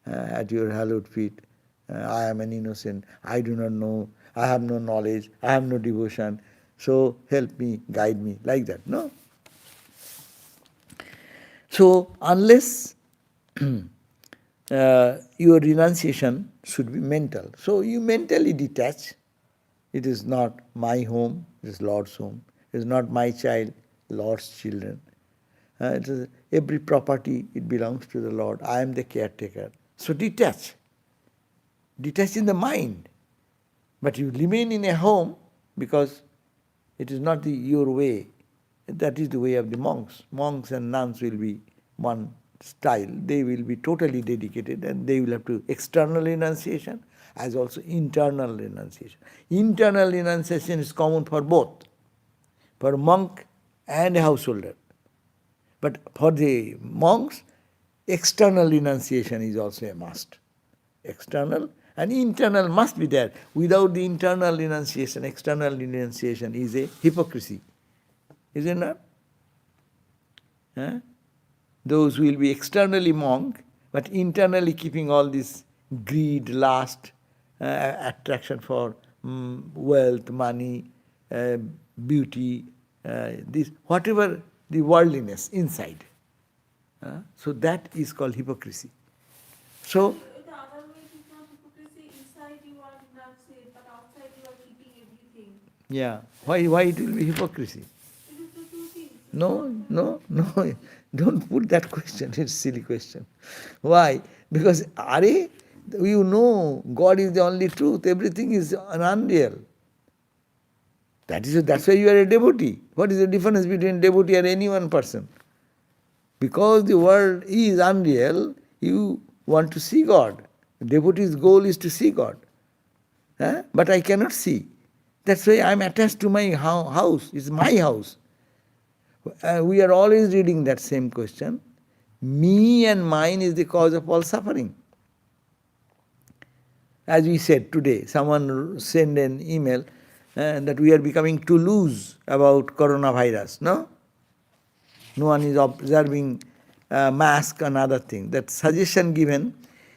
Speaker 1: At your hallowed feet. I am an innocent, I do not know, I have no knowledge, I have no devotion, so help me, guide me, like that, no? So, unless your renunciation should be mental. So, you mentally detach. It is not my home, it is Lord's home. It is not my child, Lord's children. It is every property, it belongs to the Lord. I am the caretaker. So detach. Detach in the mind. But you remain in a home because it is not your way. That is the way of the monks. Monks and nuns will be one style. They will be totally dedicated and they will have to external renunciation as also internal renunciation. Internal renunciation is common for both, for monk and a householder. But for the monks, external renunciation is also a must. External and internal must be there. Without the internal renunciation, external renunciation is a hypocrisy. Is it not? Those will be externally monk, but internally keeping all this greed, lust, attraction for wealth, money, beauty, this whatever the worldliness inside. So that is called hypocrisy. So
Speaker 2: The other way it is not hypocrisy. Inside you are renunciate, but outside you are keeping everything.
Speaker 1: yeah, why it will be hypocrisy?
Speaker 2: It is the two things.
Speaker 1: No, don't put that question. It's a silly question. Why? Because you know God is the only truth. Everything is unreal. That's why you are a devotee. What is the difference between devotee and any one person? Because the world is unreal, you want to see God. Devotee's goal is to see God. But I cannot see. That's why I am attached to my house. It's my house. We are always reading that same question. Me and mine is the cause of all suffering. As we said today, someone sent an email that we are becoming too loose about coronavirus, no? No one is observing mask and other things. That suggestion given,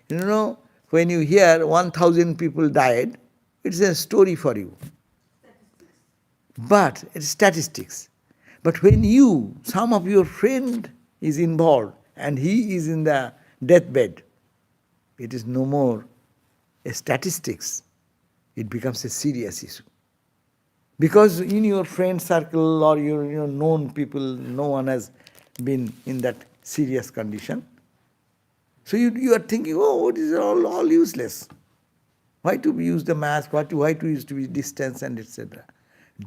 Speaker 1: when you hear 1,000 people died, it's a story for you. But it's statistics. But when some of your friend is involved and he is in the deathbed, it is no more a statistics. It becomes a serious issue. Because in your friend circle or your known people, no one has been in that serious condition. So you are thinking, oh, it is all useless. Why to use the mask? Why to use to be distance and etc.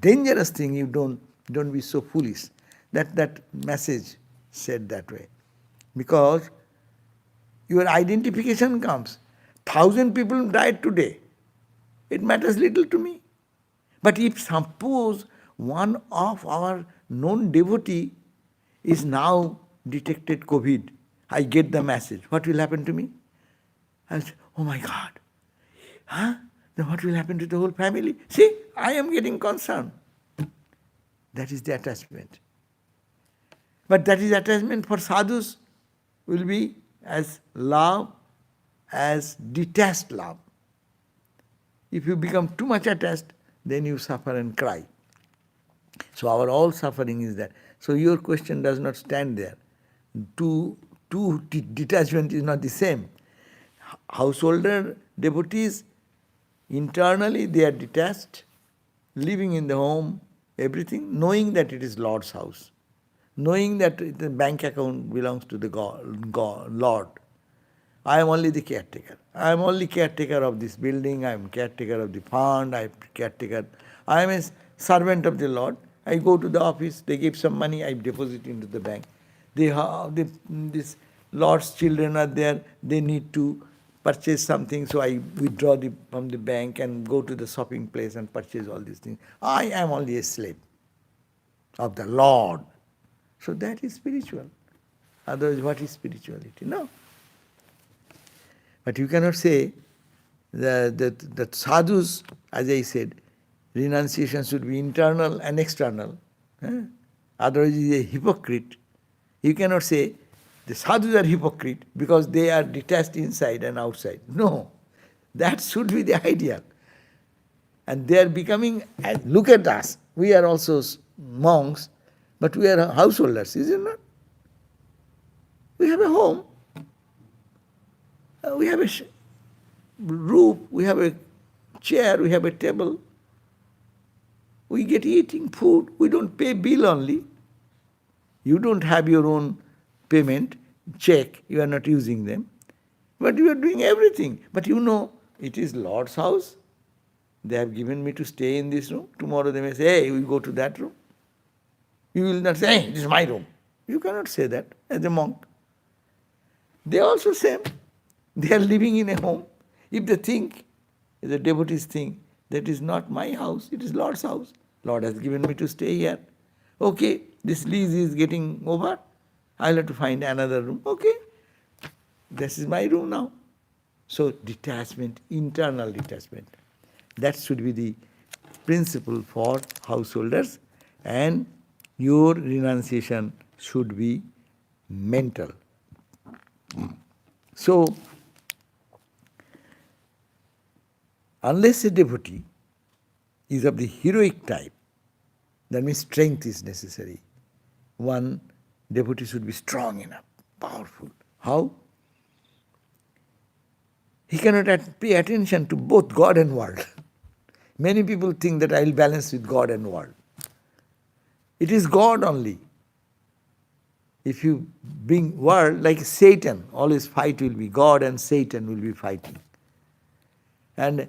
Speaker 1: Dangerous thing. You don't be so foolish. That message said that way, because your identification comes. 1,000 people died today. It matters little to me. But if suppose one of our known devotee is now detected COVID, I get the message. What will happen to me? I say, oh my God. Huh? Then what will happen to the whole family? See, I am getting concerned. That is the attachment. But that is attachment for sadhus will be as love, as detached love. If you become too much attached, then you suffer and cry. So our all suffering is that. So your question does not stand there. Detachment is not the same. Householder devotees, internally they are detached, living in the home, everything, knowing that it is Lord's house, knowing that the bank account belongs to the Lord. I am only the caretaker. I am only caretaker of this building, I am caretaker of the fund, I am caretaker. I am a servant of the Lord. I go to the office, they give some money, I deposit into the bank. This Lord's children are there, they need to purchase something, so I withdraw from the bank and go to the shopping place and purchase all these things. I am only a slave of the Lord. So that is spiritual. Otherwise, what is spirituality? No. But you cannot say that sadhus, as I said, renunciation should be internal and external. Otherwise, he is a hypocrite. You cannot say the sadhus are hypocrite because they are detached inside and outside. No, that should be the ideal. And they are becoming, look at us, we are also monks, but we are householders, is it not? We have a home, we have a roof, we have a chair, we have a table. We get eating food, we don't pay bill only. You don't have your own payment, check, you are not using them. But you are doing everything. But you know, it is Lord's house. They have given me to stay in this room. Tomorrow they may say, hey, we go to that room. You will not say, hey, this is my room. You cannot say that as a monk. They also same. They are living in a home. If they think, the devotees think, that is not my house, it is Lord's house. Lord has given me to stay here. Okay, this lease is getting over. I'll have to find another room. Okay, this is my room now. So detachment, internal detachment. That should be the principle for householders, and your renunciation should be mental. So, unless a devotee is of the heroic type, that means strength is necessary. One devotee should be strong enough, powerful. How? He cannot pay attention to both God and world. Many people think that I will balance with God and world. It is God only. If you bring world, like Satan, always fight will be God and Satan will be fighting. And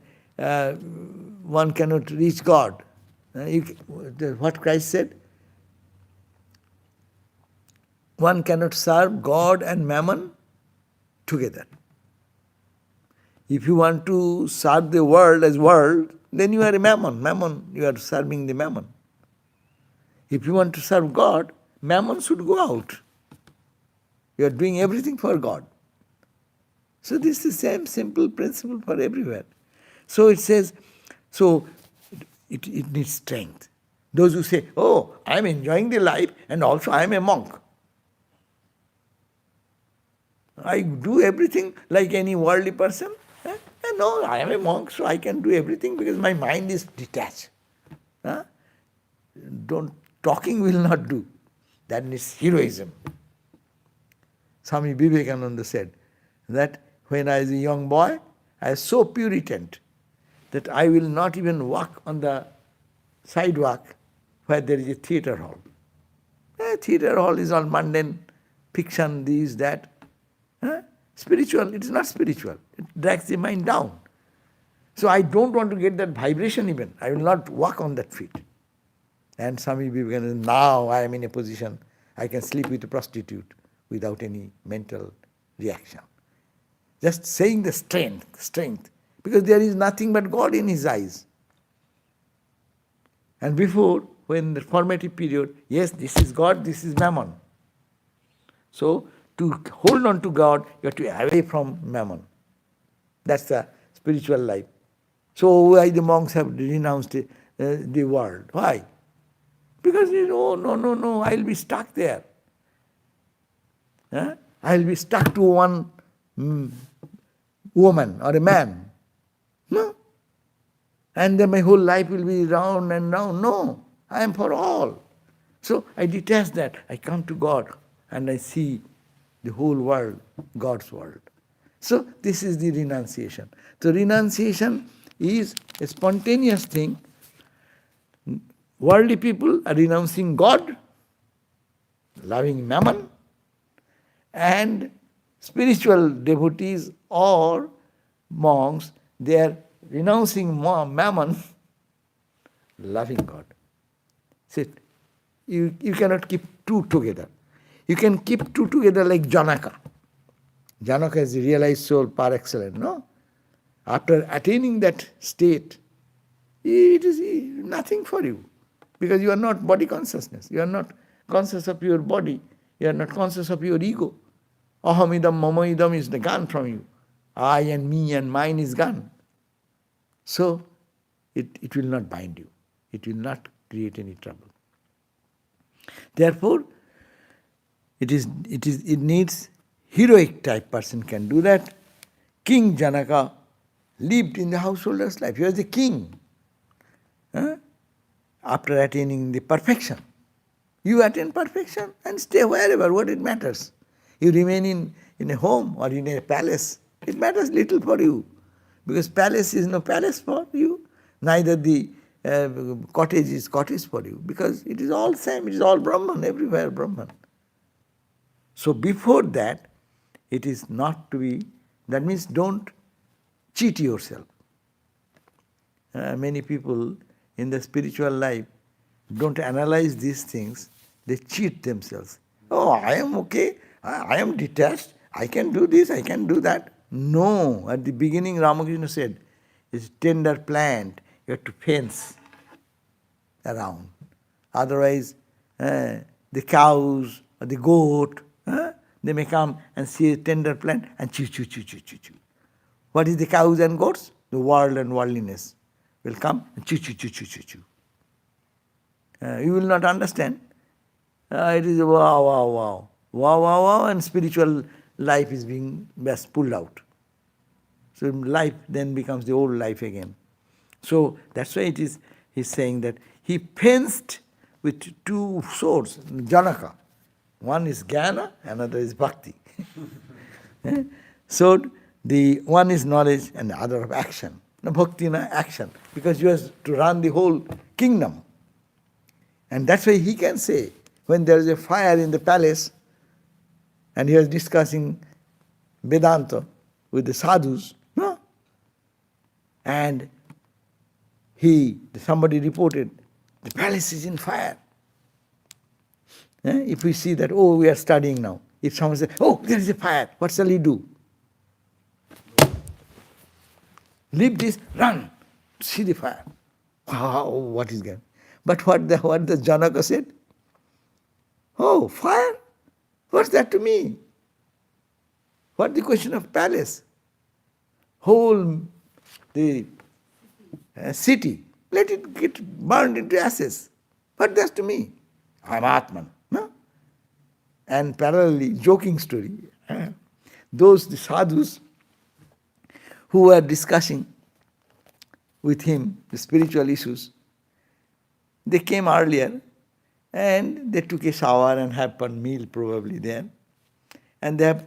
Speaker 1: one cannot reach God. What Christ said? One cannot serve God and mammon together. If you want to serve the world as world, then you are a mammon. Mammon, you are serving the mammon. If you want to serve God, mammon should go out. You are doing everything for God. So this is the same simple principle for everywhere. So it says, so it needs strength. Those who say, oh, I am enjoying the life and also I am a monk. I do everything like any worldly person. No, I am a monk, so I can do everything because my mind is detached. Talking will not do. That needs heroism. Swami Vivekananda said that when I was a young boy, I was so Puritan that I will not even walk on the sidewalk where there is a theatre hall. Theatre hall is all mundane, fiction, this, that. Spiritual, it is not spiritual. It drags the mind down. So I don't want to get that vibration even. I will not walk on that feet. And Swami Vivekananda, now I am in a position, I can sleep with a prostitute without any mental reaction. Just saying the strength, because there is nothing but God in his eyes. And before, when the formative period, yes, this is God, this is Mammon. So To hold on to God, you have to be away from mammon. That's the spiritual life. So why the monks have renounced the world? Why? Because no, I'll be stuck there. I'll be stuck to one woman or a man. No. And then my whole life will be round and round. No, I am for all. So I detest that. I come to God and I see the whole world, God's world. So this is the renunciation. So renunciation is a spontaneous thing. Worldly people are renouncing God, loving mammon, and spiritual devotees or monks, they are renouncing mammon, loving God. See, you cannot keep two together. You can keep two together like Janaka. Janaka is the realized soul par excellence, no? After attaining that state, it is nothing for you. Because you are not body consciousness. You are not conscious of your body. You are not conscious of your ego. Ahamidam, mamaidam is gone from you. I and me and mine is gone. So, it will not bind you. It will not create any trouble. Therefore, it needs heroic type person can do that. King Janaka lived in the householder's life. He was the king. After attaining the perfection. You attain perfection and stay wherever, what it matters. You remain in a home or in a palace, it matters little for you. Because palace is no palace for you, neither the cottage is cottage for you. Because it is all same, it is all Brahman, everywhere Brahman. So before that, it is not to be, that means don't cheat yourself. Many people in the spiritual life don't analyze these things, they cheat themselves. Oh, I am okay, I am detached, I can do this, I can do that. No, at the beginning Ramakrishna said, it's tender plant, you have to fence around. Otherwise, the cows or the goat, they may come and see a tender plant and chew. What is the cows and goats? The world and worldliness will come and chew. You will not understand. It is wow, and spiritual life is being best pulled out. So life then becomes the old life again. So that's why he's saying that he fenced with two swords, Janaka. One is Jnana, another is Bhakti. So the one is knowledge and the other of action. No, Bhakti na action. Because you have to run the whole kingdom. And that's why he can say, when there is a fire in the palace, and he was discussing Vedanta with the sadhus, no? And somebody reported, the palace is in fire. If we see that, oh, we are studying now. If someone says, oh, there is a fire, what shall we do? Leave this, run, see the fire. Wow, what is going? But what the Janaka said? Oh, fire? What's that to me? What the question of palace? Whole the city, let it get burned into ashes. What that's to me? I'm Atman. No? And parallelly, joking story, the sadhus who were discussing with him the spiritual issues, they came earlier and they took a shower and had one meal probably there. And they have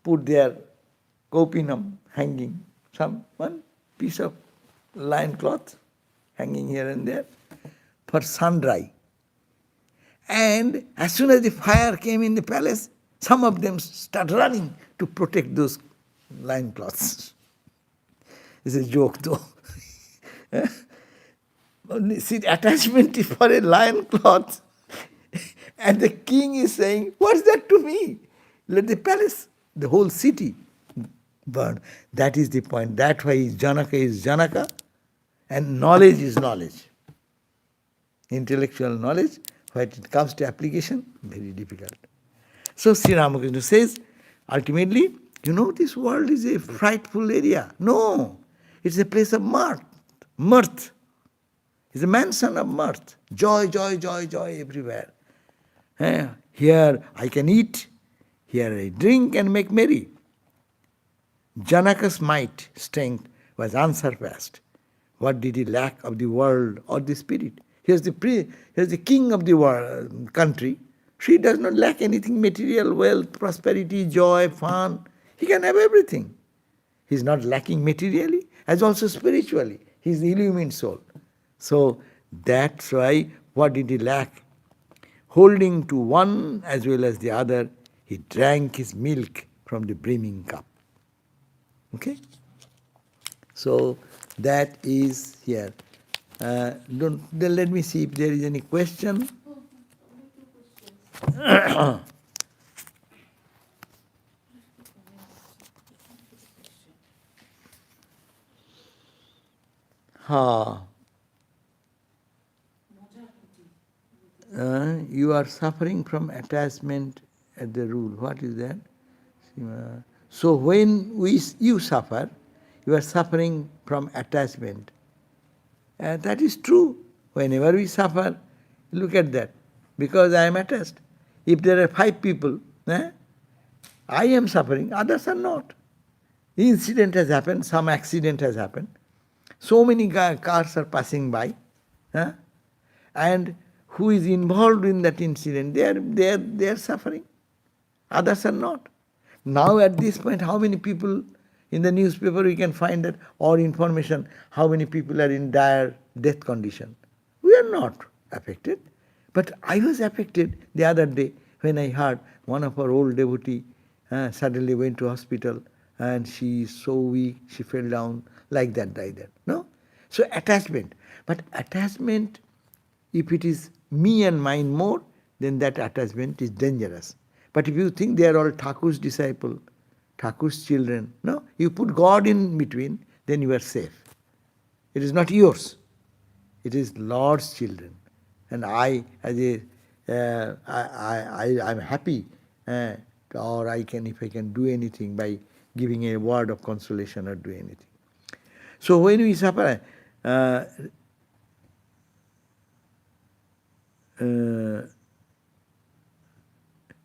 Speaker 1: put their kopinam hanging, one piece of linen cloth hanging here and there for sun dry. And as soon as the fire came in the palace, some of them start running to protect those linen cloths. It's a joke though. See, attachment is for a lion cloth. And the king is saying, what's that to me? Let the palace, the whole city burn. That is the point. That's why Janaka is Janaka and knowledge is knowledge. Intellectual knowledge, when it comes to application, very difficult. So Sri Ramakrishna says, ultimately, this world is a frightful area. No, it's a place of mirth. It's a mansion of mirth. Joy, joy, joy, joy everywhere. Here I can eat, here I drink and make merry. Janaka's might, strength was unsurpassed. What did he lack of the world or the spirit? Here's the king of the world, country. She does not lack anything material, wealth, prosperity, joy, fun. He can have everything. He is not lacking materially as also spiritually. He is the illumined soul. So that's why, what did he lack? Holding to one as well as the other, he drank his milk from the brimming cup. Okay? So that is here. Let me see if there is any question. You are suffering from attachment at the rule. What is that? So when you suffer, you are suffering from attachment. That is true. Whenever we suffer, look at that. Because I am attached. If there are 5 people, I am suffering, others are not. The incident has happened, some accident has happened. So many cars are passing by. And who is involved in that incident, they are suffering. Others are not. Now at this point, how many people in the newspaper we can find that, or information, how many people are in dire death condition? We are not affected. But I was affected the other day when I heard one of our old devotee suddenly went to hospital and she is so weak, she fell down, like that, died there. No? So attachment. But attachment, if it is me and mine more, then that attachment is dangerous. But if you think they are all Thakur's disciple, Thakur's children, no? You put God in between, then you are safe. It is not yours. It is Lord's children. And I, as I'm happy, or if I can do anything by giving a word of consolation or do anything. So when we suffer,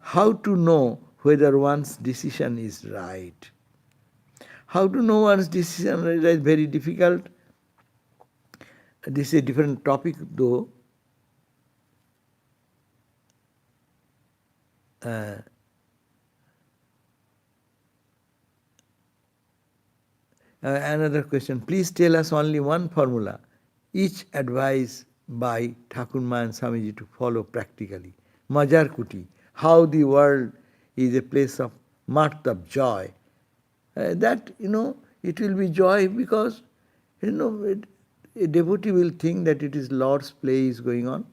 Speaker 1: how to know whether one's decision is right? How to know one's decision is very difficult. This is a different topic though. Another question. Please tell us only one formula, each advised by Thakurma and Swamiji to follow practically. Majar Kuti, how the world is a place of mirth, of joy. That, it will be joy because, a devotee will think that it is Lord's play is going on.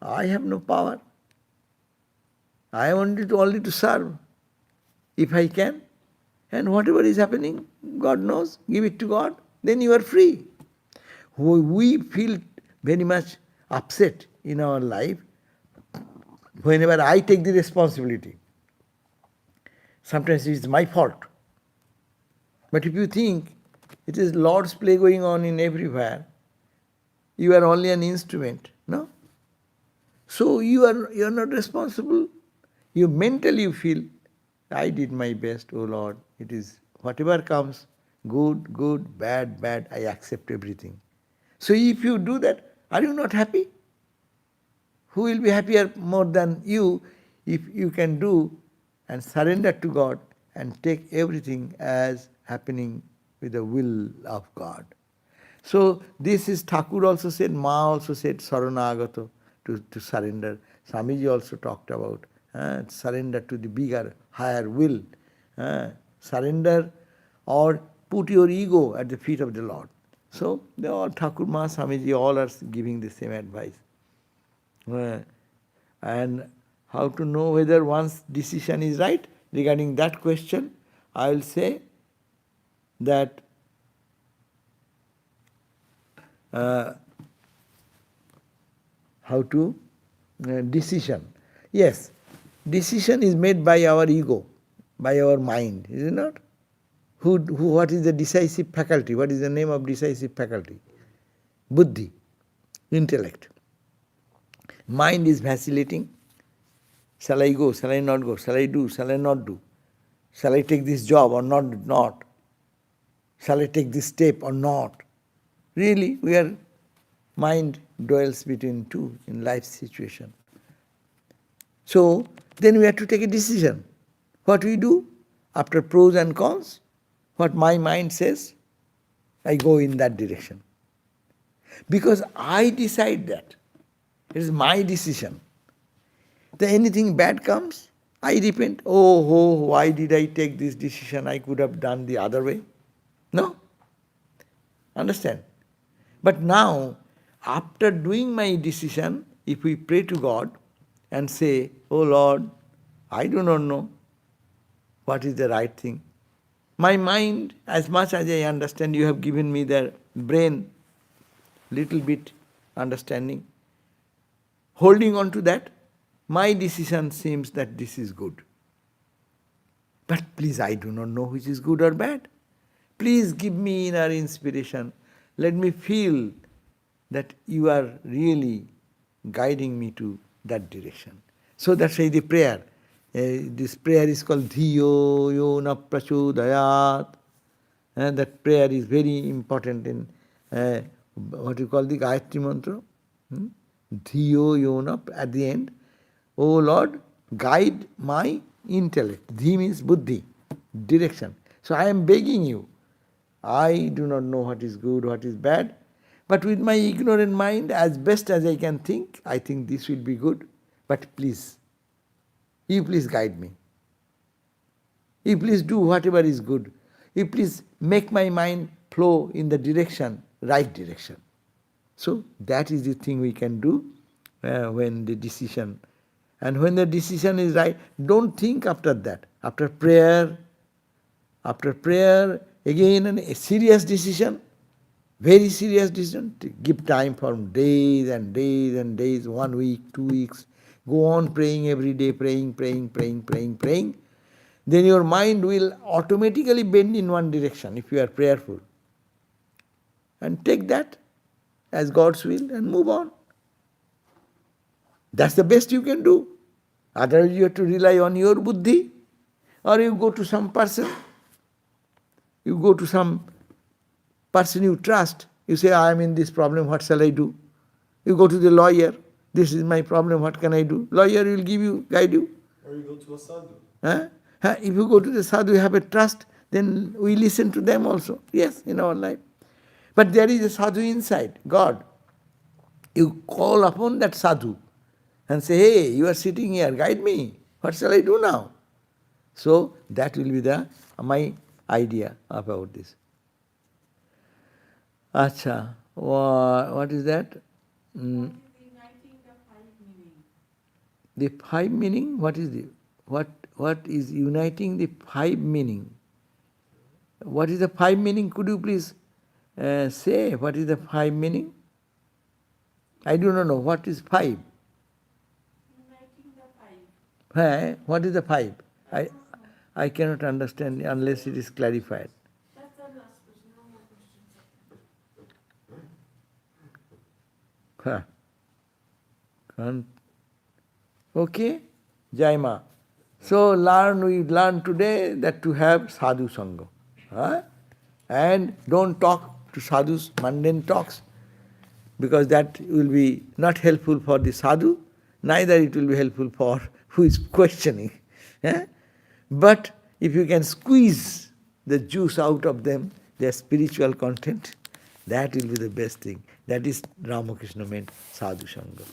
Speaker 1: I have no power. I want it only to serve, if I can. And whatever is happening, God knows, give it to God, then you are free. We feel very much upset in our life whenever I take the responsibility. Sometimes it is my fault. But if you think it is Lord's play going on in everywhere, you are only an instrument, no? So you are not responsible. You mentally feel, I did my best, oh Lord. It is whatever comes, good, good, bad, bad, I accept everything. So if you do that, are you not happy? Who will be happier more than you if you can do and surrender to God and take everything as happening with the will of God? So this is, Thakur also said, Ma also said, Saranagato, to surrender. Swamiji also talked about surrender to the bigger, higher will. Surrender or put your ego at the feet of the Lord. So they all, Thakur Ma, Swamiji, all are giving the same advice. And how to know whether one's decision is right? Regarding that question, I will say that how to decision. Yes, decision is made by our ego, by our mind, is it not? What is the decisive faculty? What is the name of decisive faculty? Buddhi, intellect. Mind is vacillating. Shall I go? Shall I not go? Shall I do? Shall I not do? Shall I take this job or not? Shall I take this step or not? Really, mind dwells between two in life situation. So, then we have to take a decision. What we do? After pros and cons, what my mind says, I go in that direction. Because I decide that. It is my decision. Then anything bad comes, I repent. Oh, why did I take this decision? I could have done the other way. No? Understand? But now, after doing my decision, if we pray to God and say, oh Lord, I do not know what is the right thing. My mind, as much as I understand, you have given me the brain, little bit understanding. Holding on to that, my decision seems that this is good. But please, I do not know which is good or bad. Please give me inner inspiration. Let me feel that you are really guiding me to that direction. So that's why the prayer. This prayer is called Dhiyo Yona Prachodayat. And that prayer is very important in what you call the Gayatri Mantra. Dhiyo Yona, at the end. Oh Lord, guide my intellect. Dhi means buddhi, direction. So I am begging you. I do not know what is good, what is bad. But with my ignorant mind, as best as I can think, I think this will be good. But please, you please guide me. You please do whatever is good. You please make my mind flow in the direction, right direction. So that is the thing we can do when the decision. And when the decision is right, don't think after that. After prayer, again a serious decision, very serious decision, to give time for days and days and days, 1 week, 2 weeks. Go on praying every day, praying. Then your mind will automatically bend in one direction if you are prayerful. And take that as God's will and move on. That's the best you can do. Otherwise you have to rely on your buddhi, or you go to some person. You go to some person you trust. You say, I am in this problem, what shall I do? You go to the lawyer. This is my problem, what can I do? Lawyer will guide you.
Speaker 3: Or you go to a sadhu.
Speaker 1: If you go to the sadhu, you have a trust, then we listen to them also. Yes, in our life. But there is a sadhu inside, God. You call upon that sadhu and say, hey, you are sitting here, guide me. What shall I do now? So that will be my idea about this. Acha, what is that?
Speaker 2: What is uniting the five meanings?
Speaker 1: The five meaning? What is uniting the five meaning? What is the five meaning? Could you please say what is the five meaning? I do not know. What is five?
Speaker 2: Uniting the five.
Speaker 1: What is the five? I cannot understand unless it is clarified.
Speaker 2: That's the last question. No more questions.
Speaker 1: Okay? Jaima. So we learn today that to have sadhu sangha. And don't talk to sadhus, mundane talks, because that will be not helpful for the sadhu, neither it will be helpful for who is questioning. But if you can squeeze the juice out of them, their spiritual content, that will be the best thing. That is Ramakrishna meant sadhu sangha.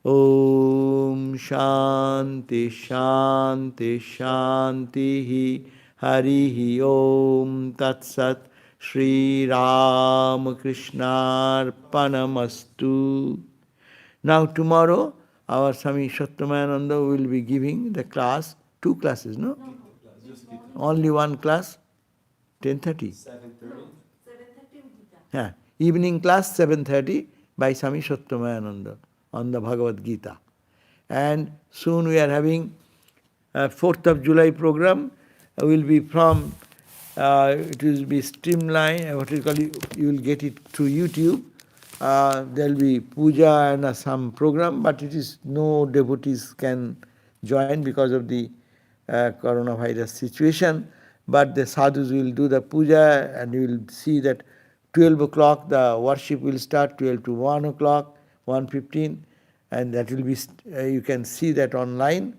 Speaker 1: Om Shanti Shanti Shanti Harihi Om Tat Sat Shri Ramakrishna Arpanamastu. Now tomorrow our Swami Sattvayananda will be giving the class, 2 classes, no? Only one class, 10:30.
Speaker 3: 7:30.
Speaker 2: 7:30 Gita.
Speaker 1: Evening class 7:30 by Swami Sattvayananda on the Bhagavad Gita. And soon we are having 4th of July program. Will be from, it will be streamlined, what you call it, you will get it through YouTube. There will be puja and some program, but it is no devotees can join because of the coronavirus situation. But the sadhus will do the puja, and you will see that 12 o'clock the worship will start, 12 to 1 o'clock, 1:15, and that will be, you can see that online,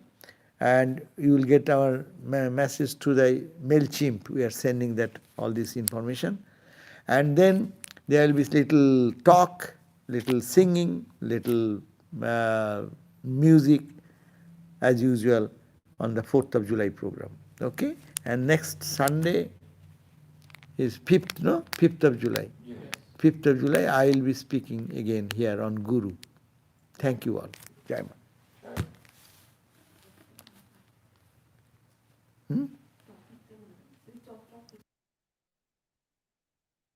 Speaker 1: and you will get our message to the MailChimp. We are sending that, all this information. And then there will be little talk, little singing, little music as usual on the 4th of July program. Okay? And next Sunday is 5th, no? 5th of July.
Speaker 3: Yes.
Speaker 1: 5th of July, I will be speaking again here on Guru. Thank you all. Jai Ma. Hmm?